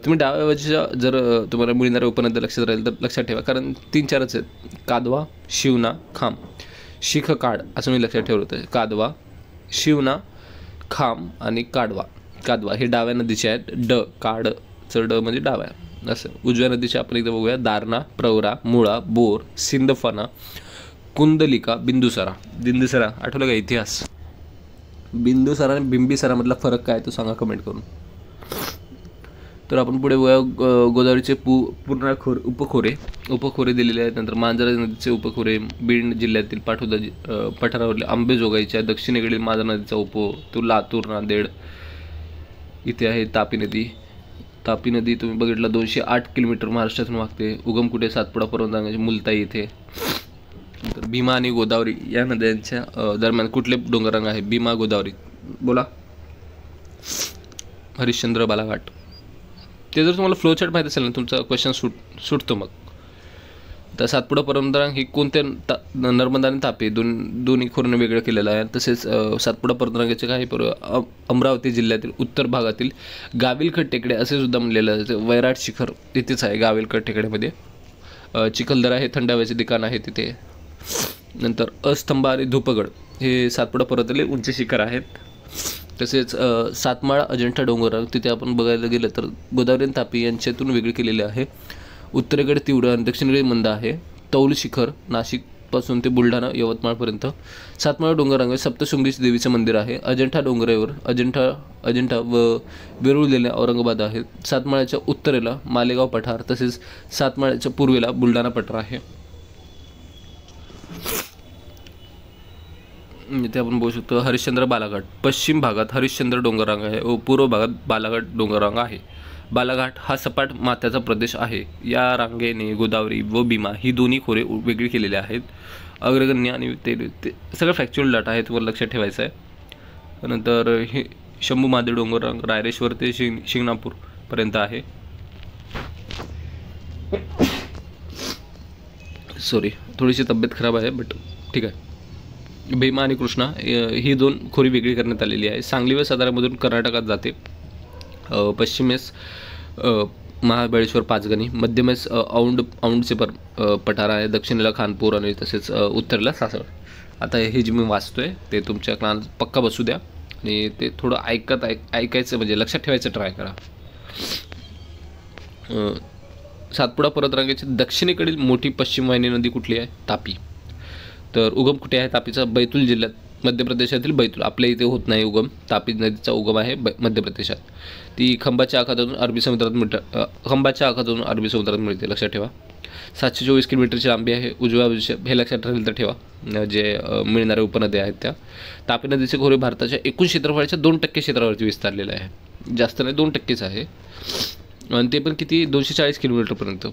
तुम्ही डाव्या बाजूच्या जर तुम्हाला मिळणाऱ्या उपनद्या लक्षात राहील तर लक्षात ठेवा, कारण 3-4च आहेत: कादवा, शिवना, खाम, शिखकाड, असं मी लक्षात ठेवलं होतं. कादवा, शिवना, खाम आणि कादवा हे डाव्या नदीचे आहेत. काडचं ड म्हणजे डाव्या. असं उजव्या नदीचे आपण एकदा बघूया: दारणा, प्रवरा, मुळा, बोर, सिंदफणा, कुंडलिका, बिंदुसरा. आठवलं का इतिहास? बिंदुसरा आणि बिंबिसारामधला फरक काय तो सांगा कमेंट करून. तर आपण पुढे बघूया गोदावरीचे पूर्ण उपखोरे दिलेले आहेत. नंतर मांजरा नदीचे उपखोरे, बीड जिल्ह्यातील पाटोदा पठारावरले आंबेजोगाईच्या दक्षिणेकडील मांजरा नदीचा तो लातूर, नांदेड इथे आहे. तापी नदी तुम्ही बघितला 208 किलोमीटर महाराष्ट्रातून वाहते. उगम कुठे? सातपुडा पर्वतरांगाची मुलताई इथे. नंतर भीमा आणि गोदावरी या नद्यांच्या दरम्यान कुठले डोंगररांग आहे? भीमा, गोदावरी. बोला. हरिश्चंद्र, बालाघाट. ते जर तुम्हाला फ्लोचार्ट माहीत असेल ना, तुमचा क्वेश्चन सुटतो. मग तर सातपुडा पर्वतरांग ही कोणत्या? नर्मदा आणि तापी दोन्ही खोऱ्याने वेगळं केलेलं आहे. तसेच सातपुडा पर्वतरांगाचे काही अमरावती जिल्ह्यातील उत्तर भागातील गाविलखड टेकडे असे सुद्धा म्हणलेलं आहे. वैराट शिखर तिथेच आहे गाविलखड टेकड्यामध्ये. चिखलदरा हे थंड हवेचे ठिकाण आहे तिथे. नंतर अस्तंभा आणि धुपगड हे सातपुडा पर्वतातील उंच शिखर आहेत. तसेच सातमाळा, अजंठा डोंगररांग तिथे आपण बघायला गेलं तर गोदावरी आणि तापी यांच्यातून वेगळे केलेले आहे. उत्तरेकडे तीव्र आणि दक्षिणेकडे मंद आहे. तौल शिखर नाशिकपासून ते बुलढाणा, यवतमाळपर्यंत. सातमाळा डोंगररांग सप्तशृंगी देवीचं मंदिर आहे. अजंठा डोंगरावर अजंठा व वेरूळलेल्या औरंगाबाद आहे. सातमाळ्याच्या उत्तरेला मालेगाव पठार, तसेच सातमाळ्याच्या पूर्वेला बुलढाणा पठार आहे. इथे आपण बघू शकतो हरिश्चंद्र बालाघाट. पश्चिम भागात हरिश्चंद्र डोंगररांग आहे व पूर्व भागात बालाघाट डोंगररांग आहे. बालाघाट हा सपाट माथ्याचा प्रदेश आहे. या रांगेने गोदावरी व भीमा ही दोन्ही खोरे वेगळी केलेले आहेत. अग्रगण्य आणि ते सगळं फॅक्च्युअल डाटा आहे, तुम्हाला लक्षात ठेवायचं आहे. नंतर हे शंभू महादेव डोंगररांग रायरेश्वर ते शिंगणापूरपर्यंत आहे. सॉरी, थोडीशी तब्येत खराब आहे, बट ठीक आहे. भीमा आणि कृष्णा ही दोन खोरी वेगळी करण्यात आलेली आहे. सांगली व सातारामधून कर्नाटकात जाते. पश्चिमेस महाबळेश्वर, पाचगणी. मध्यमेस औंडचे पठार आहे. दक्षिणेला खानपूर आणि तसेच उत्तरेला सासवड. आता हे जे मी वाचतोय ते तुमच्या कानात पक्का बसू द्या आणि ते थोडं ऐकायचं, म्हणजे लक्षात ठेवायचं ट्राय करा. सातपुडा पर्वतरांगेची दक्षिणेकडील मोठी पश्चिम वाहिनी नदी कुठली आहे? तापी. तर उगम कुठे आहे तापीचा? बैतूल जिल्ह्यात, मध्य प्रदेशातील बैतूल. आपल्या इथे होत नाही उगम. तापी नदीचा उगम आहे मध्य प्रदेशात. ती खंबाच्या आखातातून अरबी समुद्रात मिळते, लक्षात ठेवा. 724 किलोमीटरची लांबी आहे. उजव्या बाजूच्या, हे लक्षात राहील तर ठेवा, जे मिळणाऱ्या उपनद्या आहेत त्या. तापी नदीचे खोरे भारताच्या एकूण क्षेत्रफळाच्या 2% क्षेत्रावरती विस्तारलेलं आहे. जास्त नाही, 2%च आहे. आणि ते पण किती? 240 किलोमीटरपर्यंत.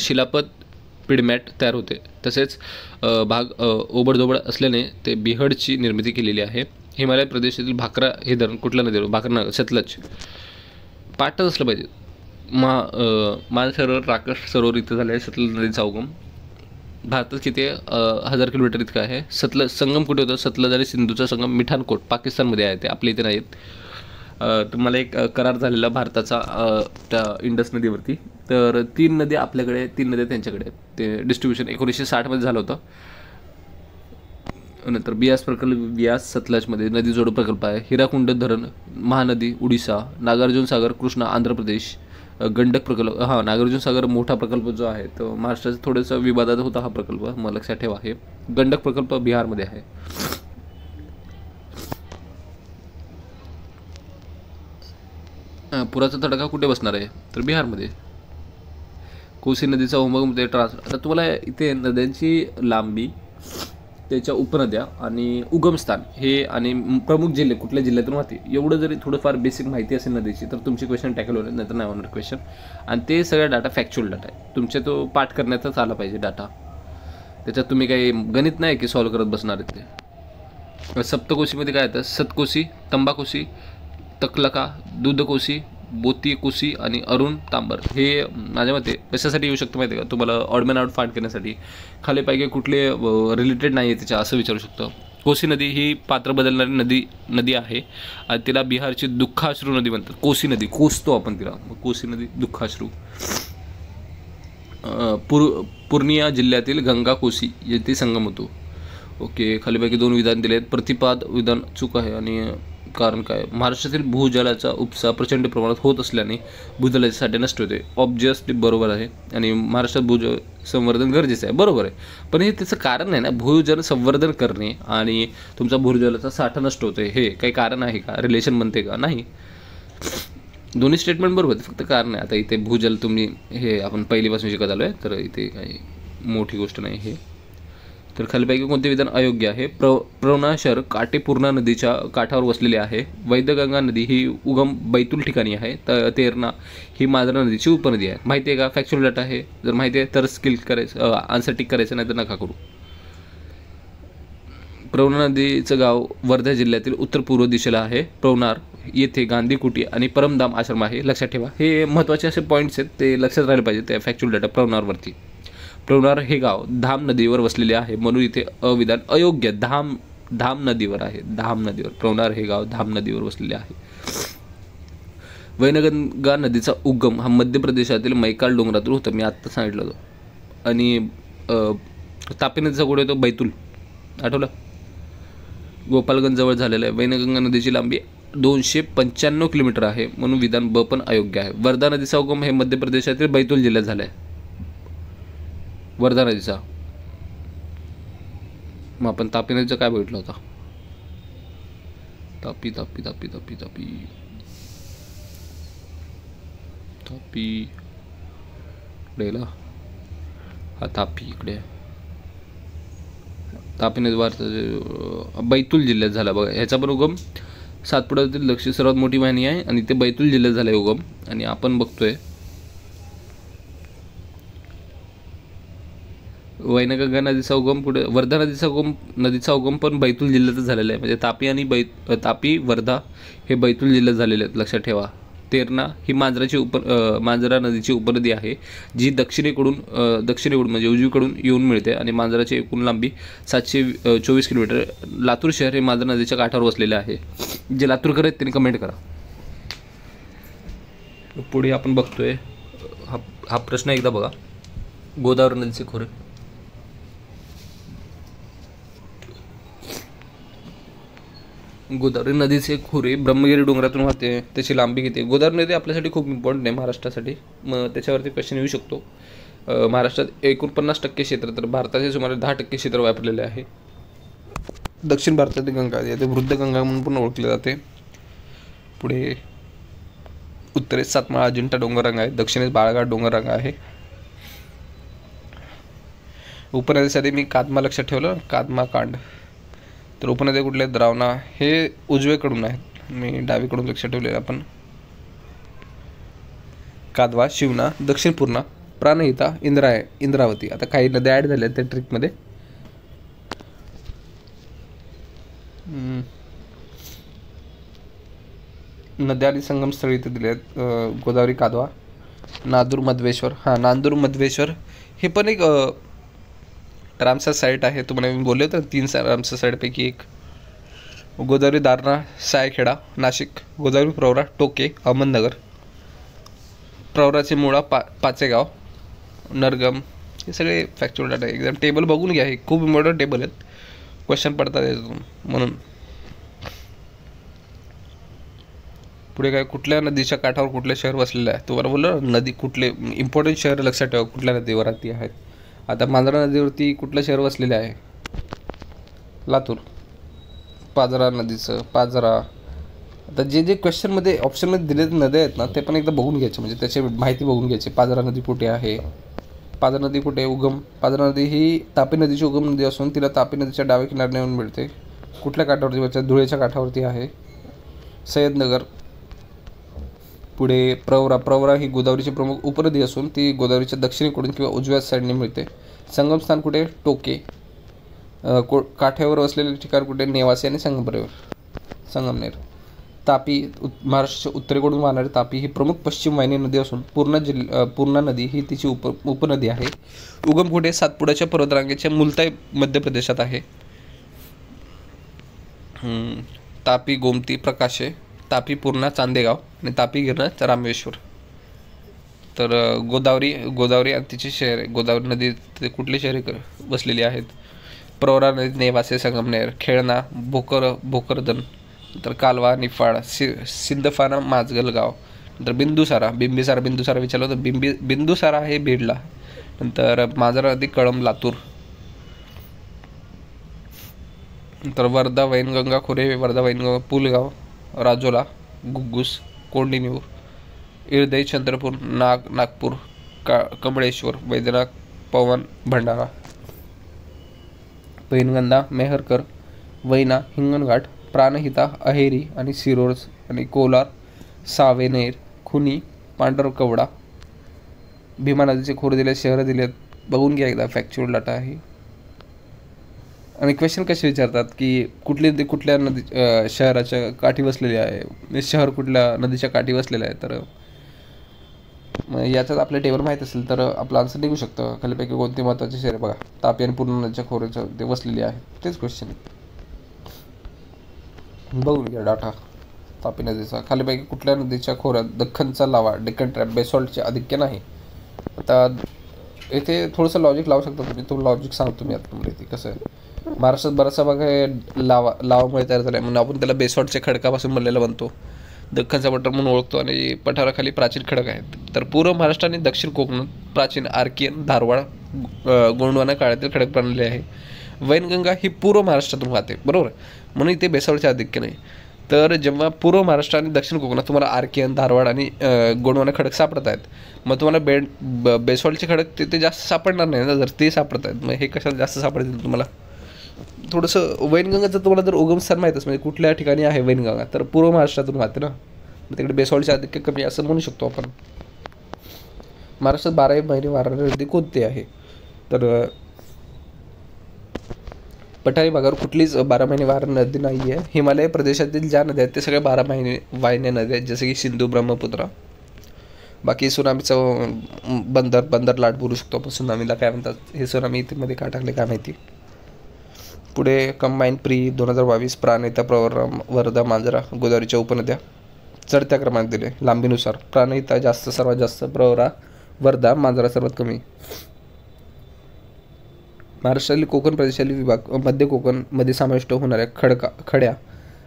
शिलापत पिडमॅट तयार होते. तसेच भाग ओबडधोबड असल्याने ते बिहडची निर्मिती केलेली आहे. हिमालय प्रदेशातील भाकरा हे धरण कुठल्या नदीवर, भाकरा सतलज, पाठच असलं पाहिजे. मानसरोवर राकेश सरोवर इथं झालं आहे सतलज नदीचा उगम. भारतात किती 1000 किलोमीटर इतकं आहे. सतलज संगम कुठे होतं, सतलज आणि सिंधूचा संगम मिठानकोट पाकिस्तानमध्ये आहे, ते आपल्या इथे नाहीत. तुम्हाला एक करार झालेला भारताचा त्या इंडस नदीवरती. तर 3 नद्या आपल्याकडे, 3 नद्या त्यांच्याकडे. ते डिस्ट्रीब्युशन 1960मध्ये झालं होतं. नंतर बियास प्रकल्प, बियास सतलजमध्ये नदी जोड प्रकल्प आहे. हिराकुंड धरण, महानदी उडीसा, नागार्जुन सागर कृष्णा आंध्र प्रदेश, गंडक प्रकल्प, नागार्जुन सागर मोठा प्रकल्प जो आहे तो महाराष्ट्राचा थोडंसं विवादात होता हा प्रकल्प, मग लक्षात ठेवा. आहे गंडक प्रकल्प बिहारमध्ये आहे. पुराचा तडाखा कुठे बसणार आहे, तर बिहारमध्ये. कोसी नदीचा उगम ते आता तुम्हाला इथे नद्यांची लांबी, त्याच्या उपनद्या आणि उगमस्थान हे आणि प्रमुख जिल्हे कुठल्या जिल्ह्यातून वाहते एवढं जरी थोडंफार बेसिक माहिती असेल नदीची तर तुमची क्वेश्चन टॅकल होईल, नंतर नाही होणार क्वेश्चन. आणि ते सगळं डाटा फॅक्च्युअल डाटा आहे, तुमच्या तो पाठ करण्याचाच आला पाहिजे डाटा. त्याच्यात तुम्ही काही गणित नाही की सॉल्व्ह करत बसणार आहेत ते. सप्तकोशीमध्ये काय येतं, सतकोशी, तंबाकोशी, तकलका, दूधकोशी, बोती कोशी आणि अरुण तांबर. हे माझ्या मते कशासाठी येऊ शकतं माहिती आहे का, तुम्हाला ऑडमॅन आउट फाइंड करण्यासाठी. खालीपैकी कुठले रिलेटेड नाही आहे त्याच्या असं विचारू शकतो. कोसी नदी ही पात्र बदलणारी नदी आहे आणि तिला बिहारची दुःखाश्रू नदी म्हणतात. कोसी नदी कोसतो आपण तिला, कोसी नदी दुःखाश्रू. पूर्णिया जिल्ह्यातील गंगा कोसी येथे संगम होतो. ओके, खालीपैकी 2 विधान दिले आहेत. प्रतिपाद विधान चूक आहे आणि कारण काय, महाराष्ट्रातील भूजलाचा उपसा प्रचंड प्रमाणात होत असल्याने भूजलाचे साठे नष्ट होते. ऑब्जियसली बरोबर आहे. आणि महाराष्ट्रात भूजल संवर्धन गरजेचं आहे, बरोबर आहे. पण हे त्याचं कारण आहे ना, भूजल संवर्धन करणे आणि तुमचा भूजलाचा साठा नष्ट होतोय, हे काही कारण आहे का, रिलेशन बनते का, नाही. दोन्ही स्टेटमेंट बरोबर आहे, फक्त कारण आहे. आता इथे भूजल तुम्ही हे आपण पहिलीपासून शिकत आलो आहे, तर इथे काही मोठी गोष्ट नाही हे. तर खालीपैकी कोणते विधान अयोग्य आहे. प्रवना शहर काटे पूर्णा नदीच्या काठावर वसलेले आहे. वैदगंगा नदी ही उगम बैतूल ठिकाणी आहे. तेरणा ही मांजरा नदीची उपनदी आहे. माहिती आहे का, फॅक्च्युअल डाटा आहे. जर माहिती आहे तर स्किल करायचं, आन्सर टिक करायचं, नाही तर नका करू. प्रवना नदीचं गाव वर्धा जिल्ह्यातील उत्तर पूर्व दिशेला आहे. प्रवनार येथे गांधी कुटी आणि परमधाम आश्रम आहे, लक्षात ठेवा. हे महत्त्वाचे असे पॉईंट्स आहेत, ते लक्षात राहिले पाहिजे त्या फॅक्च्युअल डाटा प्रवनारवरती. प्रवनार हे गाव धाम नदीवर वसलेले आहे, म्हणून इथे अविधान अयोग्य. धाम नदीवर आहे, धाम नदीवर. प्रवनार हे गाव धाम नदीवर वसलेले आहे. वैनगंगा नदीचा उगम हा मध्य प्रदेशातील मैकाल डोंगरातून होतं, मी आत्ता सांगितलं होतं. आणि तापी नदीचा कुठे येतो, बैतूल, आठवलं, गोपालगंज जवळ झालेला आहे. वैनगंगा नदीची लांबी 295 किलोमीटर आहे, म्हणून विधान ब पण अयोग्य आहे. वर्धा नदीचा उगम हे मध्य प्रदेशातील बैतूल जिल्ह्यात झाला आहे, वर्धा नदीचा. मग आपण तापी नदीचा काय बघितलं होता, तापी तापी तापी तापी तापी तापी इकडे, हा तापी इकडे. तापी नदी भारताच्या बैतूल जिल्ह्यात झाला बघा. ह्याचा पण उगम सातपुड्यातील दक्षिण सर्वात मोठी वाहिनी आहे आणि ते बैतूल जिल्ह्यात झाला उगम. आणि आपण बघतोय वैनगंगा नदीचा उगम कुठे, वर्धा नदीचा उगम पण बैतूल जिल्ह्यातच झालेला आहे. म्हणजे तापी आणि तापी वर्धा हे बैतूल जिल्ह्यात झालेले आहेत, लक्षात ठेवा. तेरणा ही मांजरा नदीची उपनदी आहे, जी दक्षिणेकडून म्हणजे उजवीकडून येऊन मिळते. आणि मांजराची एकूण लांबी 724 किलोमीटर. लातूर शहर हे मांजरा नदीच्या काठावर वसलेले आहे. जे लातूरकर आहेत त्यांनी कमेंट करा. पुढे आपण बघतोय हा प्रश्न एकदा बघा. गोदावरी नदीचे खोरे, गोदावरी नदीचे खोरे ब्रह्मगिरी डोंगरातून वाहते, त्याची लांबी किती. गोदावरी नदी आपल्यासाठी खूप इम्पॉर्टंट आहे महाराष्ट्रासाठी, मग त्याच्यावरती क्वेश्चन येऊ शकतो. महाराष्ट्रात 49% क्षेत्र, तर भारताचे सुमारे 10% क्षेत्र व्यापलेले आहे. दक्षिण भारतातील गंगा ते वृद्ध गंगा म्हणून पण ओळखले जाते. पुढे उत्तरेस सातमाळा अजिंठा डोंगररांग आहे, दक्षिणेस बाळाघाट डोंगररांग आहे. उपनदीसाठी मी कादमा लक्षात ठेवलं, कादमा कांड. तर उपनद्या कुठल्या, द्रावणा हे उजवेकडून आहेत, मी डावीकडून लक्षात ठेवले. आपण कादवा, शिवना, दक्षिण पूर्णा, प्राणहिता, इंद्रावती. आता काही नद्या ॲड झाल्या त्या ट्रिकमध्ये. नद्या आणि संगमस्थळी इथे दिले आहेत. गोदावरी, कादवा, नांदूर, मध्वेश्वर. नांदूर, मध्वेश्वर हे पण एक रामसर साईट आहे. तुम्हाला मी बोलले होते 3 रामसर साईटपैकी एक. गोदावरी, दारणा, सायखेडा, नाशिक. गोदावरी, प्रवरा, टोके, अहमदनगर. प्रवराचे मुळा, पाचेगाव, नरगम. हे सगळे फॅक्च्युअल डाटा एकदम टेबल बघून घ्या. हे खूप इम्पॉर्टंट टेबल आहेत, क्वेश्चन पडतात याच्यातून. म्हणून पुढे काय, कुठल्या नदीच्या काठावर कुठले शहर वसलेले आहे. तुम्हाला बोललं नदी कुठले इम्पॉर्टंट शहर लक्षात ठेवा कुठल्या नदीवरती आहेत. आता मांजरा नदीवरती कुठलं शहर वसलेले आहे. लातूर. पाझरा नदीचं, पाझरा. आता जे क्वेश्चनमध्ये ऑप्शनमध्ये दिलेले नद्या आहेत ना, ते पण एकदा बघून घ्यायचे, म्हणजे त्याची माहिती बघून घ्यायची. पाझरा नदी कुठे आहे, पाझरा नदी कुठे उगम. पाझरा नदी ही तापी नदीची उगम नदी असून तिला तापी नदीच्या डाव्या किनाऱ्याने येऊन मिळते. कुठल्या काठावरती, धुळेच्या काठावरती आहे. सय्यदनगर. पुढे प्रवरा ही गोदावरीची प्रमुख उपनदी असून ती गोदावरीच्या दक्षिणेकडून किंवा उजव्या साईडने मिळते. संगमस्थान कुठे, टोके. काठ्यावर असलेले ठिकाण कुठे, नेवासे आणि संगमनेर. तापी, महाराष्ट्राच्या उत्तरेकडून वाहणारी तापी ही प्रमुख पश्चिम वाहिनी नदी असून पूर्णा नदी ही तिची उपनदी आहे. उगम कुठे, सातपुड्याच्या पर्वतरांगेच्या मुलताई मध्य प्रदेशात आहे. तापी, गोमती, प्रकाशे. तापी, पूर्णा, चांदेगाव. आणि तापी, गिरणा, रामेश्वर. तर गोदावरी आणि तिची शहरे. गोदावरी नदी कुठली शहरे बसलेली आहेत. प्रवरा नदी, नेवासे, संगमनेर, खेळणा, भोकरदन. नंतर कालवा, निफाड, सिंदफाना, माजलगाव. नंतर बिंदुसारा विचारलं होतं. बिंदुसारा आहे बीडला. नंतर मांजरा नदी, कळंब, लातूर. नंतर वर्धा, वैनगंगा, खोरे, वर्धा, वैनगंगा, पुलगाव, राजोला, गुग्गुस, कोंडिन्यूर, इरदई, चंद्रपूर, नागपूर, कमळेश्वर, वैद्यनाथ, पवन, भंडारा. पैनगंगा, मेहरकर, वैना, हिंगणघाट, प्राणहिता, अहेरी आणि सिरोर आणि कोलार, सावेनेर, खुनी, पांढरकवडा. भीमा नदीचे खोरे दिले, शहरं दिलेत, बघून घ्या एकदा, फॅक्च्युअल डाटा आहे. आणि क्वेश्चन कसे विचारतात की कुठली नदी कुठल्या नदी शहराच्या काठी बसलेली आहे, शहर कुठल्या नदीच्या काठी बसलेलं आहे. तर याच्यात आपल्या टेबल माहीत असेल तर आपलं आन्सर निघू शकतं. खालीपैकी कोणती महत्त्वाची शहरे बघा, तापी आणि पूर्णा नदीच्या खोऱ्याच्या ते बसलेली आहे. तेच क्वेश्चन बघून घ्या डाटा. तापी नदीचा खालीपैकी कुठल्या नदीच्या खोऱ्यात दख्खनचा लावा, डेक्कन ट्रॅप, बेसॉल्टचे आधिक्य नाही. आता इथे थोडंसं लॉजिक लावू शकता तुम्ही. तो लॉजिक सांगतो मी आता तुम्हाला. इथे कसं आहे, महाराष्ट्रात बराचसा भाग हे लावामुळे तयार झाला आहे. म्हणून आपण त्याला बेसॉल्टच्या खडकापासून बनलेला बनतो. दख्खनचा पठार म्हणून ओळखतो आणि पठाराखाली प्राचीन खडक आहेत. तर पूर्व महाराष्ट्र आणि दक्षिण कोकणात प्राचीन आर्कियन, धारवाड, गोंडवाना काळातील खडक बनलेले आहे. वैनगंगा ही पूर्व महाराष्ट्रातून वाहते, बरोबर. म्हणून इथे बेसॉल्टचे आधिक्य नाही. तर जेव्हा पूर्व महाराष्ट्र आणि दक्षिण कोकणात तुम्हाला आर्कियन, धारवाड आणि गोंडवाना खडक सापडत आहेत, मग तुम्हाला बेसॉल्टचे खडक तिथे जास्त सापडणार नाही ना. जर ते सापडत आहेत मग हे कशाला जास्त सापडतील तुम्हाला. थोडंसं वैनगंगाचं तुम्हाला जर उगमस्थान माहीत असेल, म्हणजे कुठल्या ठिकाणी आहे वैनगंगा, तर पूर्व महाराष्ट्रातून वाहते ना, मग तिकडे बेसॉल्टचे आधिक्य कमी असं म्हणू शकतो आपण. महाराष्ट्रात 12 महिने वाहणारी नदी कोणती आहे. तर पठारी भागावर कुठलीच 12 महिने वाहणारी नदी नाही आहे. हिमालय प्रदेशातील ज्या नद्या आहेत ते सगळ्या 12 महिने वाहिन्या नद्या आहेत, जसे की सिंधू, ब्रह्मपुत्रा. बाकी सुनामीचं बंदर लाट बोलू शकतो आपण. सुनामीला काय म्हणतात, हे सुनामी इथे का टाकले काय माहिती. पुढे कंबाईन प्री 2022, प्राणहिता, प्रवरा, वर्धा, मांजरा, गोदावरीच्या उपनद्या चढत्या क्रमाने दिले लांबीनुसार. प्राणहिता सर्वात जास्त, प्रवरा, वर्धा, मांजरा सर्वात कमी. महाराष्ट्रातील कोकण प्रदेशातील विभाग मध्य कोकणमध्ये समाविष्ट होणाऱ्या खड्या,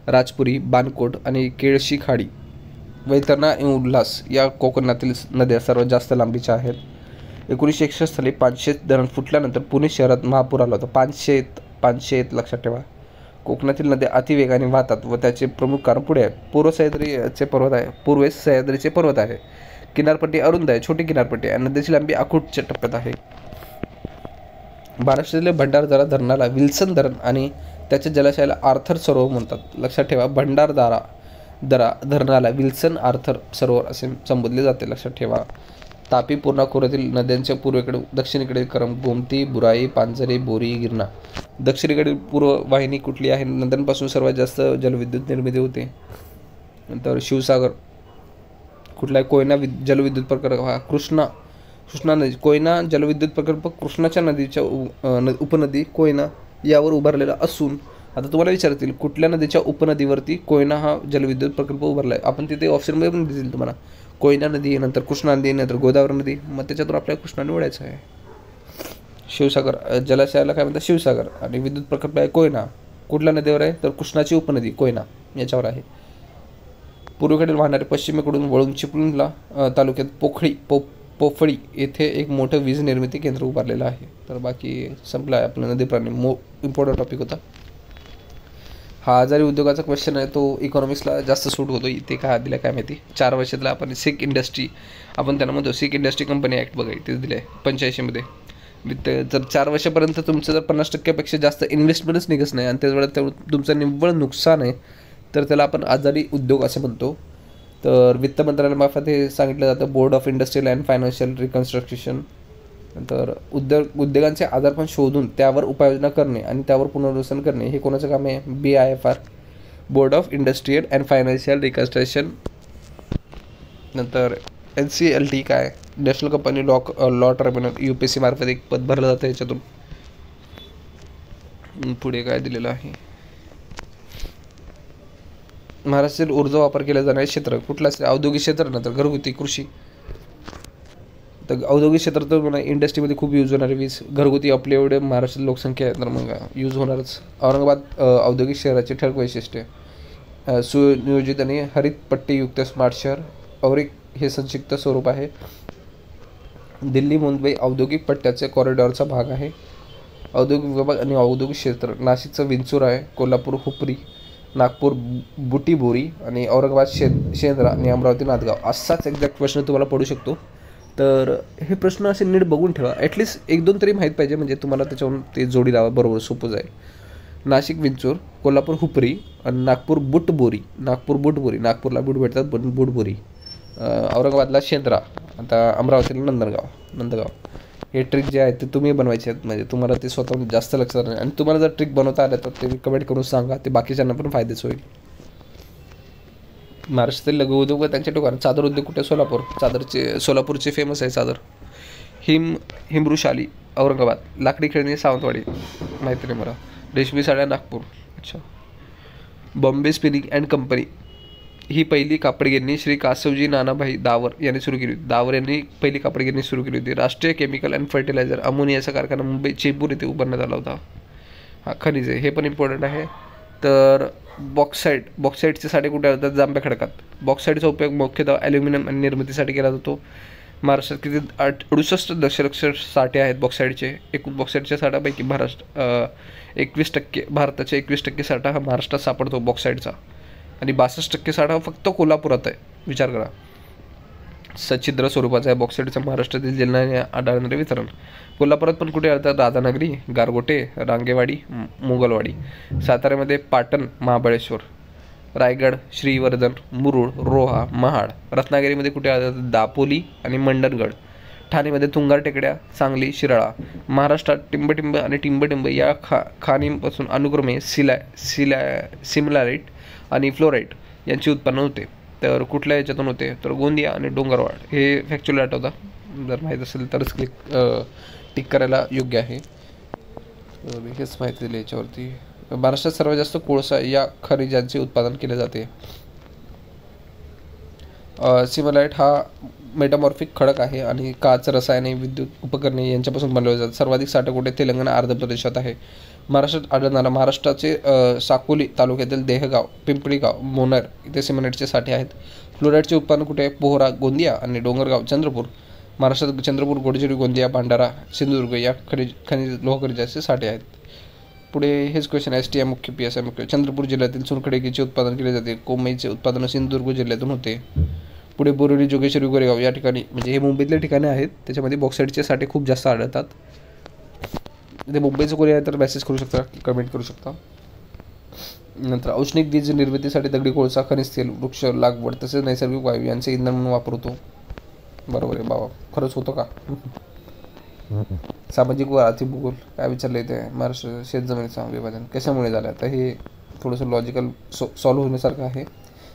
राजपुरी, बानकोट आणि केळशी खाडी, वैतरणा आणि उल्हास या कोकणातील नद्या सर्वात जास्त लांबीच्या आहेत. 1961 साली 500 धरण फुटल्यानंतर पुणे शहरात महापूर आला होता. 500 लक्षात ठेवा. कोकणातील नद्या अतिवेगाने वाहतात व त्याचे प्रमुख कारण पुढे आहे. पूर्वेस सह्याद्रीचे पर्वत आहे. किनारपट्टी अरुंद आहे, छोटी किनारपट्टी आहे. नदीची लांबी अखूटच्या टप्प्यात आहे. महाराष्ट्रातील भंडारदरा धरणाला विल्सन धरण आणि त्याच्या जलाशयाला आर्थर सरोवर म्हणतात. लक्षात ठेवा, भंडारदरा धरणाला विल्सन आर्थर सरोवर असे संबोधले जाते. लक्षात ठेवा. तापी, पूर्णा खोऱ्यातील नद्यांच्या पूर्वेकडे दक्षिणेकडे क्रम गोमती, बुराई, पांझरे, बोरी, गिरणा. दक्षिणेकडील पूर्व वाहिनी कुठली आहे. नद्यांपासून सर्वात जास्त जलविद्युत निर्मिती होते. नंतर शिवसागर कुठला आहे? कोयना जलविद्युत प्रकल्प हा कृष्णा नदी, कोयना जलविद्युत प्रकल्प कृष्णाच्या नदीच्या उपनदी कोयना यावर उभारलेला असून, आता तुम्हाला विचारतील कुठल्या नदीच्या उपनदीवरती कोयना हा जलविद्युत प्रकल्प उभारला आहे. आपण तिथे ऑप्शनमध्ये पण दिसेल तुम्हाला, कोयना नदी, नंतर कृष्णा नदी, नंतर गोदावरी नदी. मग त्याच्यातून आपल्याला कृष्णा निवडायचं आहे. शिवसागर जलाशयाला काय म्हणतात? शिवसागर. आणि विद्युत प्रकल्प आहे कोयना. कुठल्या नदीवर आहे? तर कृष्णाची उपनदी कोयना याच्यावर आहे. पूर्वेकडील वाहणारे पश्चिमेकडून वळून चिपळूणला तालुक्यात पोफळी येथे एक मोठं वीज निर्मिती केंद्र उभारलेलं आहे. तर बाकी संपला आहे आपला नदी प्राणी. इम्पॉर्टंट टॉपिक होता हा. आजारी उद्योगाचा क्वेश्चन आहे, तो इकॉनॉमिक्सला जास्त सूट होतो. इथे काय दिलं काय माहिती. 4 वर्षातला आपण सिक इंडस्ट्री, आपण त्यांना म्हणतो सिक इंडस्ट्री कंपनी ॲक्ट बघा, इथे दिलं आहे 85मध्ये. वित्त जर 4 वर्षापर्यंत तुमचं जर 50%पेक्षा जास्त इन्व्हेस्टमेंटच निघत नाही आणि त्याच वेळेला तुमचं निव्वळ नुकसान आहे, तर त्याला आपण आजारी उद्योग असं म्हणतो. तर वित्त मंत्रालयामार्फत हे सांगितलं जातं. Board of industrial and financial reconstruction. नंतर उद्योगांचे आजारपण शोधून त्यावर उपाययोजना करणे आणि त्यावर पुनर्वसन करणे हे कोणाचं काम आहे? BIFR, board of industrial and financial reconstruction. नंतर NCLT काय? National company law tribunal, UPSC मार्फत एक पद भरलं जातं याच्यातून. पुढे काय दिलेलं आहे? महाराष्ट्रातील ऊर्जा वापर केला जाणारे क्षेत्र कुठलं असेल? औद्योगिक क्षेत्र, नंतर घरगुती, कृषी. तर औद्योगिक क्षेत्रात तर म्हणा इंडस्ट्रीमध्ये खूप यूज होणारे वीज. घरगुती आपल्या एवढे महाराष्ट्रात लोकसंख्या आहे तर मग यूज होणारच. औरंगाबाद औद्योगिक शहराचे ठळक वैशिष्ट्ये: सुनियोजित आणि हरित पट्टीयुक्त स्मार्ट शहर. औरिक हे संक्षिप्त स्वरूप आहे. दिल्ली मुंबई औद्योगिक पट्ट्याचे कॉरिडॉरचा भाग आहे. औद्योगिक विभाग आणि औद्योगिक क्षेत्र: नाशिकचं विंचूर आहे, कोल्हापूर हुपरी, नागपूर बुटीबोरी आणि औरंगाबाद शेंद्रा आणि अमरावती नांदगाव. असाच एक्झॅक्ट प्रश्न तुम्हाला पडू शकतो. तर हे प्रश्न असे नीट बघून ठेवा. ॲटलिस्ट 1-2 तरी माहीत पाहिजे, म्हणजे तुम्हाला त्याच्यावरून ते जोडी लावा बरोबर सोपं जाईल. नाशिक विंचूर, कोल्हापूर हुपरी आणि नागपूर बुटबोरी. नागपूरला बूट भेटतात, बुटबोरी. औरंगाबादला शेंद्रा, आता अमरावतीला नंदगाव. हे ट्रिक जे आहेत ते तुम्ही बनवायचे आहेत, म्हणजे तुम्हाला ते स्वतःहून जास्त लक्षात राहणार. आणि तुम्हाला जर ट्रिक बनवता आलं तर ते कमेंट करून सांगा, ते बाकीच्यांना पण फायदेच होईल. महाराष्ट्रातील लघु उद्योग व त्यांच्या ठिकाणी चादर उद्योग कुठे? सोलापूर. सोलापूरचे फेमस आहे चादर. हिमृशाली औरंगाबाद. लाकडी खेळणी सावंतवाडी, माहिती नाही मला. रेशमी साड्या नागपूर. अच्छा. बॉम्बे स्पिनिंग अँड कंपनी ही पहिली कापड गिरणी श्री कासवजी नानाभाई दावर यांनी सुरू केली होती. दावर यांनी पहिली कापड गिरणी सुरू केली होती. राष्ट्रीय केमिकल अँड फर्टिलायझर अमोनियाचा कारखाना मुंबई चेंबूर येथे उभारण्यात आला होता. हा खनिज आहे, हे पण इम्पॉर्टंट आहे. तर बॉक्साईटचे साठे कुठे होतात? जांभ्या खडकात. बॉक्साईटचा उपयोग मुख्यतः ॲल्युमिनियम आणि निर्मितीसाठी केला जातो. महाराष्ट्रात किती 68 दशलक्ष साठे आहेत बॉक्साईटचे. एकूण बॉक्साईटच्या साठापैकी 21%, भारताच्या 21% साठा हा महाराष्ट्रात सापडतो बॉक्साईटचा. आणि 62% साठा फक्त कोल्हापुरात आहे. विचार करा. सच्छिद्र स्वरूपाचा आहे बॉक्साईटचा महाराष्ट्रातील जिल्ह्याने आढळणारे वितरण. कोल्हापुरात पण कुठे आढळतात? राधानगरी, गारगोटे, रांगेवाडी, मुघलवाडी. साताऱ्यामध्ये पाटण, महाबळेश्वर. रायगड, श्रीवर्धन, मुरुड, रोहा, महाड. रत्नागिरीमध्ये कुठे आढळतात? दापोली आणि मंडणगड. ठाणेमध्ये तुंगार टेकड्या, सांगली, शिराळा. महाराष्ट्रात टिंबटिंब आणि टिंबटिंब या खाणींपासून अनुक्रमे सिमलाराईट आणि फ्लोराईट यांचे उत्पन्न होते. तर कुठल्या याच्यातून होते? तर गोंदिया आणि डोंगरवाड. हे फॅक्च्युअली आठवता, जर माहीत असेल तरच टिक करायला योग्य आहे. हेच माहिती दिली याच्यावरती. महाराष्ट्रात सर्वात जास्त कोळसा या खनिजांचे उत्पादन केले जाते. सिमलाईट हा मेटामॉर्फिक खडक आहे आणि काच, रसायने, विद्युत उपकरणे यांच्यापासून बनवले जातात. सर्वाधिक साठा कुठे? तेलंगणा, आंध्र प्रदेशात आहे. महाराष्ट्रात आढळणारा महाराष्ट्राचे साकोली तालुक्यातील देहगाव, पिंपळीगाव, मोनर इथे सिमेंटचे साठे आहेत. फ्लोराईडचे उत्पादन कुठे? पोहरा, गोंदिया आणि डोंगरगाव, चंद्रपूर. महाराष्ट्रात चंद्रपूर, गडचिरोली, गोंदिया, भंडारा, सिंधुदुर्ग या खनिज लोहखनिजाचे साठे आहेत. पुढे हेच क्वेश्चन STM मुख्य, PSI मुख्य. चंद्रपूर जिल्ह्यातील चुनखडीचे उत्पादन केले जाते. कोमईचे उत्पादन सिंधुदुर्ग जिल्ह्यातून होते. पुढे बोरिवली, जोगेश्वरी, गोरेगाव या ठिकाणी, म्हणजे हे मुंबईतले ठिकाणे आहेत, त्याच्यामध्ये बॉक्साईटचे साठे खूप जास्त आढळतात. ते मुंबईचं कोणी आहे तर मेसेज करू शकता, कमेंट करू शकता. नंतर औष्णिक वीज निर्मितीसाठी दगडी कोळसा, खनिज तेल, वृक्ष लागवड तसेच नैसर्गिक वायू यांचे इंधन म्हणून वापरतो. बरोबर आहे बाबा, खरंच होतं का? सामाजिक व आर्थिक भूगोल काय विचारलं इथे? महाराष्ट्र शेतजमिनीचा विभाजन कशामुळे झालं? तर हे थोडंसं लॉजिकल सॉल्व्ह होण्यासारखं आहे.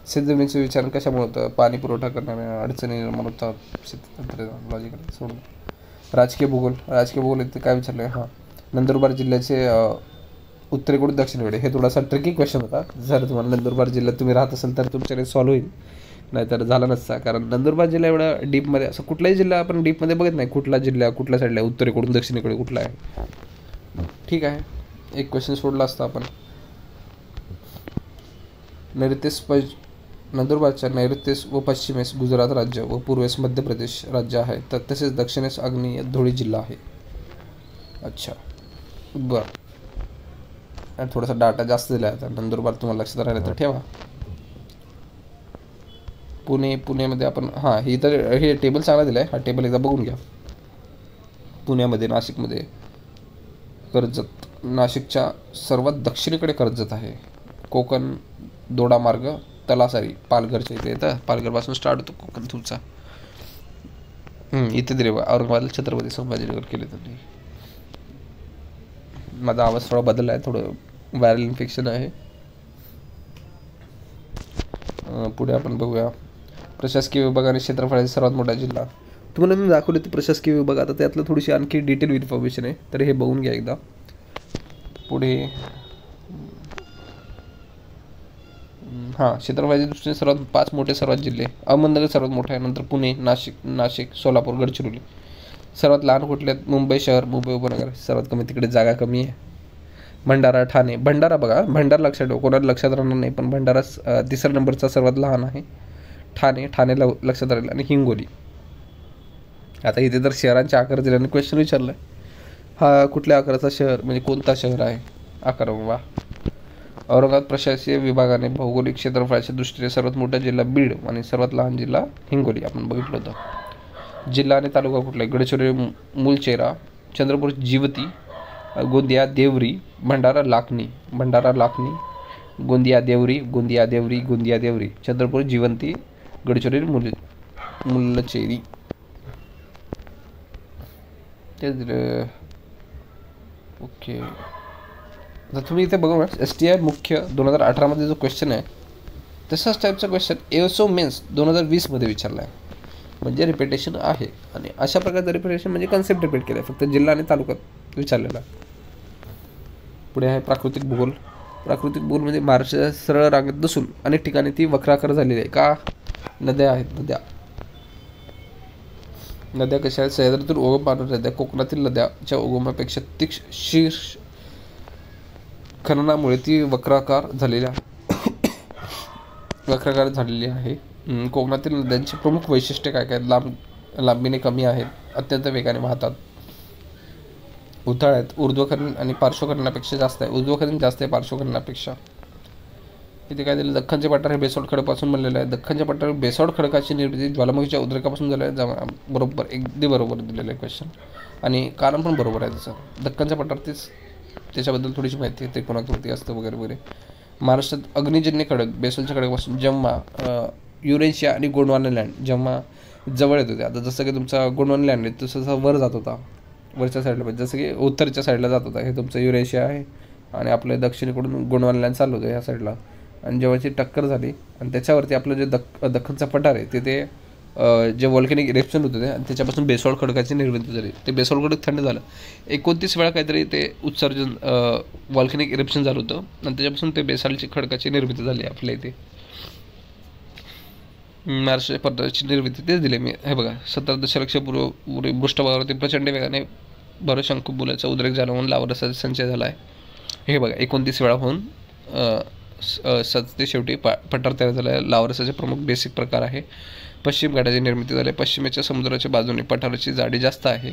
शेतजमिनीचे विचारण कशामुळे होतं? पाणी पुरवठा करणाऱ्या अडचणी निर्माण होतात. शेततंत्र लॉजिकल सोडून. राजकीय भूगोल इथे काय विचारलं आहे? हां, नंदुरबार जिल्ह्याचे उत्तरेकडून दक्षिणेकडे. हे थोडासा ट्रिकी क्वेश्चन होता. जर तुम्हाला नंदुरबार जिल्ह्यात तुम्ही राहत असेल तर तुमच्याकडे सॉल्व्ह होईल, नाहीतर झाला नसता. कारण नंदुरबार जिल्हा एवढा डीपमध्ये, असं कुठलाही जिल्हा आपण डीपमध्ये बघत नाही. कुठला जिल्हा कुठल्या साईडला, उत्तरेकडून दक्षिणेकडे कुठला आहे. ठीक आहे, एक क्वेश्चन सोडला असता आपण. नंदुरबारच्या नैऋत्येस व पश्चिमेस गुजरात राज्य व पूर्वेस मध्य प्रदेश राज्य आहे, तर तसेच दक्षिणेस आग्नेय धुळे जिल्हा आहे. अच्छा, बरं. आणि थोडासा डाटा जास्त दिला आहे. नंदुरबार तुम्हाला लक्षात राहिलं तर ठेवा. पुण्यामध्ये आपण हां, हे टेबल चांगला दिला आहे. हा टेबल एकदा बघून घ्या. पुण्यामध्ये, नाशिकमध्ये कर्जत, नाशिकच्या सर्वात दक्षिणेकडे कर्जत आहे. कोकण दोडामार्ग तलासरी पालघरच्या इथे येतं. पालघरपासून स्टार्ट होतो कोकण तुमचा. इथे दिले बघा, औरंगाबाद छत्रपती संभाजीनगर केले त्यांनी. माझा आवाज थोडा बदलला आहे, थोडं व्हायरल इन्फेक्शन आहे. पुढे आपण बघूया. प्रशासकीय विभाग आणि क्षेत्रफळाचा सर्वात मोठा जिल्हा. तुम्हाला मी दाखवले ते प्रशासकीय विभाग. आता त्यातलं थोडीशी आणखी डिटेल इन्फॉर्मेशन आहे, तर हे बघून घ्या एकदा. पुढे हां, क्षेत्रफळाच्या दृष्टीने सर्वात 5 मोठे सर्वात जिल्हे. अहमदनगर सर्वात मोठा आहे, नंतर पुणे, नाशिक, सोलापूर, गडचिरोली. सर्वात लहान कुठले आहेत? मुंबई शहर, मुंबई उपनगर. सर्वात कमी, तिकडे जागा कमी आहे. भंडारा, ठाणे. भंडारा बघा, भंडारा लक्षात ठेवा, कोणाला लक्षात राहणार नाही, पण भंडारा 3रा नंबरचा सर्वात लहान आहे. ठाणे लक्षात राहील. आणि हिंगोली. आता इथे तर शहरांचे आकार दिल्याने क्वेश्चन विचारलं आहे. हा कुठल्या आकाराचा शहर, म्हणजे कोणता शहर आहे? आकार. वा. औरंगाबाद प्रशासकीय विभागाने भौगोलिक क्षेत्रफळाच्या दृष्टीने सर्वात मोठा जिल्हा बीड आणि सर्वात लहान जिल्हा हिंगोली आपण बघितलं होतं. जिल्हा आणि तालुका कुठला आहे? गडचिरोली मुलचेरा, चंद्रपूर जिवती, गोंदिया देवरी, भंडारा लाखनी, गोंदिया देवरी, चंद्रपूर जिवंती, गडचिरोली मुलचेरी. तेच दिलं. ओके, आता तुम्ही इथे बघा, STI मुख्य 2018मध्ये जो क्वेश्चन आहे तसाच टाईपचा क्वेश्चन एसओ मेन्स 2020मध्ये विचारला आहे. म्हणजे रिपिटेशन आहे. आणि अशा प्रकारचं रिपिटेशन म्हणजे कन्सेप्ट रिपीट केलं आहे, फक्त जिल्हा आणि तालुक्यात विचारलेला. पुढे आहे प्राकृतिक भूगोल. प्राकृतिक भूगोल म्हणजे महाराष्ट्राच्या सरळ रांगेत नसून अनेक ठिकाणी ती वक्राकार झालेली आहे. का? नद्या आहेत. नद्या कशा आहेत? सह्याद्रीतून उगम पावणाऱ्या नद्या. कोकणातील नद्याच्या उगमापेक्षा तीक्ष्ण शीर्ष खननामुळे ती वक्राकार झालेली आहे. कोकणातील नद्यांची प्रमुख वैशिष्ट्ये काय काय? लांबीने कमी आहेत, अत्यंत वेगाने वाहतात, उथळ आहेत, ऊर्ध्वखनन आणि पार्श्वखननापेक्षा जास्त आहे. ऊर्ध्वखनन जास्त आहे पार्श्वखननापेक्षा. इथे काय दिलं? दख्खनचे पठार हे बेसॉल्ट खडकापासून बनलेलं आहे. दख्खनच्या पठारावर बेसॉल्ट खडकाची निर्मिती ज्वालामुखीच्या उद्रेकापासून झाली आहे. बरोबर, अगदी बरोबर दिलेलं आहे क्वेश्चन. आणि कारण पण बरोबर आहे त्याचं. दख्खनच्या पठार त्याच्याबद्दल थोडीशी माहिती आहे, ते कोणाकृती असतं वगैरे वगैरे. महाराष्ट्रात अग्निजन्य खडक बेसॉल्टच्या खडकापासून जम्मा, युरेशिया आणि गोंडवाना लँड जम्मा जवळ येत होते. आता जसं की तुमचा गोंडवाना लँड आहे तसं वर जात होता, वरच्या साईडला, म्हणजे जसं की उत्तरच्या साईडला जात होता. हे तुमचं युरेशिया आहे आणि आपलं दक्षिणेकडून गोंडवाना लँड चालू होतं ह्या साईडला. आणि जेव्हाची टक्कर झाली आणि त्याच्यावरती आपलं जे दख्खनचा पठार आहे तिथे जे व्हॉल्कॅनिक इरेप्शन होतं ते, आणि त्याच्यापासून बेसॉल्ट खडकाची निर्मिती झाली. ते बेसॉल्ट खडक थंड झालं. 29 वेळा काहीतरी ते उत्सर्जन व्हॉल्कॅनिक इरेप्शन झालं होतं आणि त्याच्यापासून ते बेसॉल्टची खडकाची निर्मिती झाली आपल्या इथे. महाराष्ट्राच्या पठाराची निर्मिती तेच दिले मी. हे बघा, 17 दशलक्ष पूर्वी पृष्ठभागावरती प्रचंड वेगाने भरशंकू बुलाचा उद्रेक झाला म्हणून लावारसाचा संचय झाला आहे. हे बघा, 29 वेळा होऊन ते शेवटी पठार तयार झाला आहे. लावारसाचे प्रमुख बेसिक प्रकार आहे. पश्चिम घाटाची निर्मिती झाली. पश्चिमेच्या समुद्राच्या बाजूने पठाराची जाडी जास्त आहे.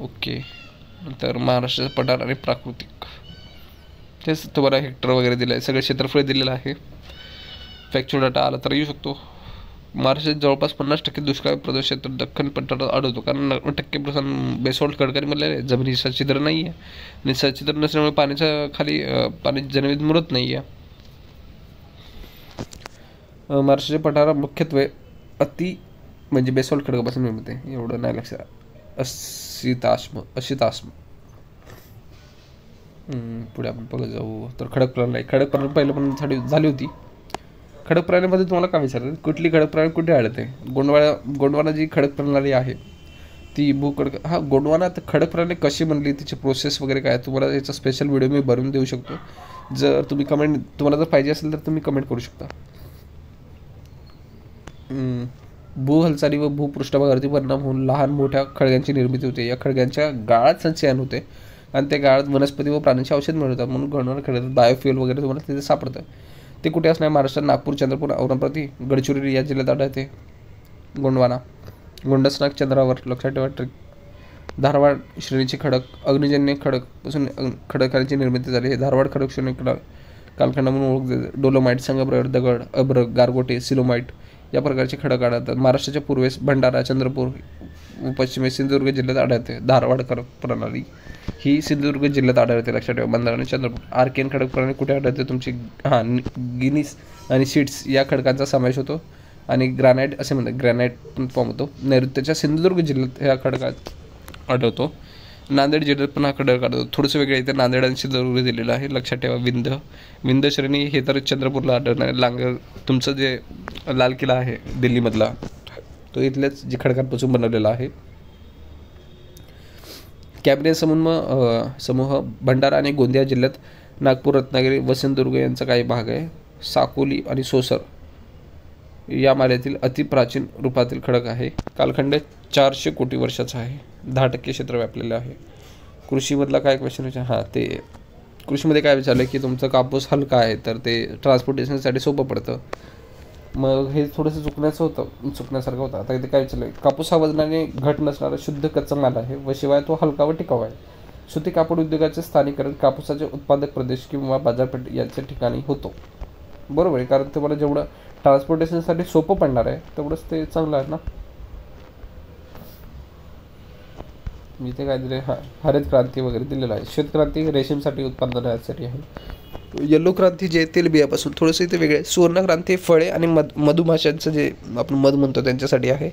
ओके, नंतर महाराष्ट्राचा पठार आणि प्राकृतिक तेच तुम्हाला हेक्टर वगैरे दिलं आहे. सगळे क्षेत्रफळ दिलेलं आहे. फॅक्च्युअल डाटा आला तर येऊ शकतो. महाराष्ट्रात जवळपास 50% दुष्काळ प्रदेश क्षेत्र दख्खन पठारात आढळतो, कारण 90% बेसॉल्ट खडकांमधले आहे. जमिनी सच्छिद्र नाही आहे आणि सच्छिद्र नसल्यामुळे पाण्याच्या खाली पाणी जमिनीत मुरत नाही आहे. महाराष्ट्राचे पठार मुख्यत्वे म्हणजे बेसॉल्ट खडकापासून निर्मित आहे. एवढं नाही लक्षात. अशिताश्म. पुढे आपण बघत जाऊ तर खडकप्राण पहिलं पण झाली होती. खडक प्रणालीमध्ये तुम्हाला काय विचारलं, कुठली खडक प्रणाली कुठे आढळते? गोंडवाना जी खडक प्रणाली आहे ती गोंडवाना खडक प्रणाली कशी बनली, तिची प्रोसेस वगैरे काय, तुम्हाला याचा स्पेशल व्हिडिओ मी बनवून देऊ शकतो. जर तुम्ही तुम्हाला जर पाहिजे असेल तर तुम्ही कमेंट करू शकता. भूहालचाली व भूपृष्ठभागावरती परिणाम होऊन लहान मोठ्या खळग्यांची निर्मिती होते. या खळग्यांच्या गाळात संचयन होते आणि त्या गाळात वनस्पती व प्राण्यांचे औषध मिळवतात, म्हणून गोंडवाना खडक बायोफ्युएल वगैरे तुम्हाला तिथे सापडतं. ते कुठे असणार? महाराष्ट्रात नागपूर, चंद्रपूर, औरंगाबाद, गडचिरोली या जिल्ह्यात आढळते. गोंडसनाग चंद्रावर, लक्षात ठेवा. धारवाड श्रेणीचे खडक, अग्निजन्य खडकपासून खडकांची निर्मिती झाली. हे धारवाड खडक श्रेणी कालखंड म्हणून ओळखले जाते. डोलोमाइट, संगमरवर, दगड, अभ्रक, गारगोटे, सिलोमाइट या प्रकारचे खडक आढळतात. महाराष्ट्राच्या पूर्वेस भंडारा, चंद्रपूर व पश्चिमेस सिंधुदुर्ग जिल्ह्यात आढळते. धारवाड खडक प्रणाली ही सिंधुदुर्ग जिल्ह्यात आढळते, लक्षात ठेवा. भंडारा आणि चंद्रपूर. आर्केन खडक प्रणाली कुठे आढळते? तुमची गिनीस आणि शीट्स या खडकांचा समावेश होतो आणि ग्रॅनाइट असे म्हणतात, ग्रॅनाइट फॉर्म होतो. नैऋत्यच्या सिंधुदुर्ग जिल्ह्यात ह्या खडकात आढळतो. नांदेड जिल्ह्यात पण हा खडक आढळतो. थोडंसं वेगळं इथे नांदेड आणि सिंधुदुर्ग दिलेलं आहे, लक्षात ठेवा. विंध्य श्रेणी हे तर चंद्रपूरला आढळणार. तुमचं जे लाल किल्ला आहे दिल्लीमधला तो इथल्याच जे खडकांपासून बनवलेला आहे. कॅबिनेट समूह भंडारा आणि गोंदिया जिल्ह्यात, नागपूर, रत्नागिरी व सिंधुदुर्ग यांचा काही भाग आहे. साकोली आणि सोसर या मालेतील अतिप्राचीन रूपातील खडक आहे. कालखंड 400 कोटी वर्षाचा आहे. 10% क्षेत्र व्यापलेलं आहे. कृषीमधला काय क्वेश्चन ते कृषीमध्ये काय विचारलं की तुमचं कापूस हलका आहे तर ते ट्रान्सपोर्टेशनसाठी सोपं पडतं. मग हे थोडंसं चुकण्यासारखं होतं. आता इथे काय विचारलं, कापूस हा वजनाने घट नसणारा शुद्ध कच्चा माल आहे व शिवाय तो हलका व टिकाऊ आहे. सुती कापड उद्योगाचे स्थानिकरण कापूसाचे उत्पादक प्रदेश किंवा बाजारपेठ यांच्या ठिकाणी होतो. बरोबर आहे, कारण तुम्हाला जेवढं ट्रान्सपोर्टेशनसाठी सोपं पडणार आहे तेवढंच ते चांगलं आहे ना. इथे काय दिले, हरित क्रांती वगैरे दिलेलं आहे. श्वेतक्रांती रेशीमसाठी उत्पादनासाठी आहे. येलो क्रांती जे तेलबियापासून थोडंसं इथे वेगळे. सुवर्ण क्रांती फळे आणि मधुमाशांचं जे आपण मध म्हणतो त्यांच्यासाठी आहे.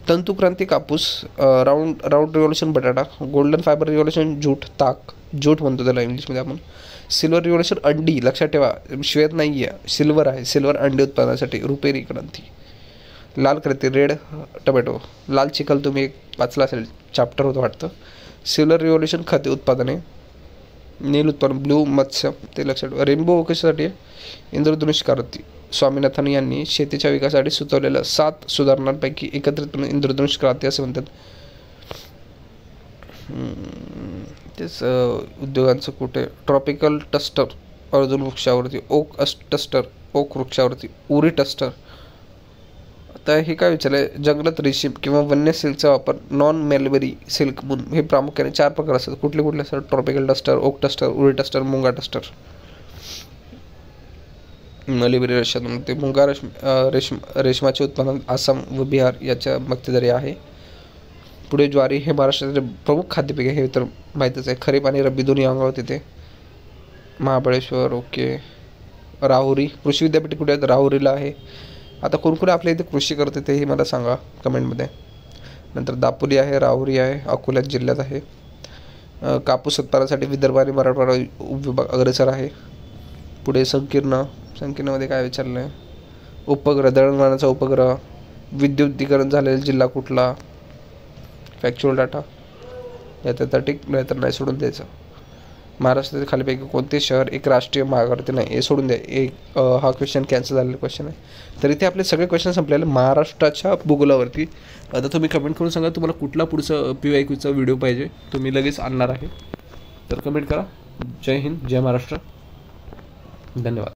तंतू क्रांती कापूस, राऊंड रिव्होल्यूशन बटाटा, गोल्डन फायबर रिव्होल्यूशन जूट म्हणतो त्याला इंग्लिशमध्ये आपण. सिल्वर रिव्होल्यूशन अंडी, लक्षात ठेवा श्वेत नाही आहे, सिल्वर आहे. सिल्वर अंडी उत्पादनासाठी. रुपेरी क्रांती. लाल क्रांती रेड टोमॅटो, लाल चिखल तुम्ही एक वाचला असेल, चॅप्टर होतं वाटतं. सिल्वर रिव्होल्यूशन खते उत्पादने. नील उत्पादन ब्लू मत्स्य ते लक्षात ठेवा. रेनबो कशासाठी आहे? इंद्रधनुष क्रांती. स्वामीनाथन यांनी शेतीच्या विकासासाठी सुचवलेल्या 7 सुधारणांपैकी एकत्रितपणे इंद्रधनुष क्रांती असे म्हणतात. तेच उद्योगांचं कुठे? ट्रॉपिकल टस्टर अर्जुन वृक्षावरती, ओक वृक्षावरती, उरी टस्टर. आता हे काय विचारलंय, जंगलात रेशीम किंवा वन्य सिल्कचा वापर, नॉन मेलबरी सिल्क म्हणून. हे प्रामुख्याने 4 प्रकार असतात. कुठले असतात? ट्रॉपिकल टस्टर, ओक टस्टर, उरी टस्टर, मुंगा टस्टर. मलिबरी रेशम ते मुंगा रेशमाचे उत्पादन आसाम व बिहार याच्या मक्तेदारी आहे. पुढे ज्वारी हे महाराष्ट्राचे प्रमुख खाद्यपीक आहे, हे तर माहीतच आहे. खरीप आणि रब्बी दोन्ही अंगावर तिथे. महाबळेश्वर ओके. राहुरी कृषी विद्यापीठ कुठे आहेत? राहुरीला आहे. आता कोण आपल्या इथे कृषी करते तेही मला सांगा कमेंटमध्ये. नंतर दापोली आहे, राहुरी आहे, अकोला जिल्ह्यात आहे. कापूस उत्पादनासाठी विदर्भ आणि मराठवाडा उपविभाग अग्रेसर आहे. पुढे संकीर्णमध्ये काय विचारलं आहे? उपग्रह, दळणवळणाचा उपग्रह. विद्युतीकरण झालेला जिल्हा कुठला? Factual data. यात टिक नाही तर नाही सोडून द्यायचं. महाराष्ट्रातील खालीपैकी कोणते शहर एक राष्ट्रीय महामार्गावरती नाही? हे सोडून द्या. हा क्वेश्चन कॅन्सल झालेला क्वेश्चन आहे. तर इथे आपले सगळे क्वेश्चन संपलेले महाराष्ट्राच्या भूगोलावरती. आता तुम्ही कमेंट करून सांगा तुम्हाला कुठला पुढचा PYQचा व्हिडिओ पाहिजे, तुम्ही लगेच आणणार आहे. तर कमेंट करा. जय हिंद, जय महाराष्ट्र, धन्यवाद.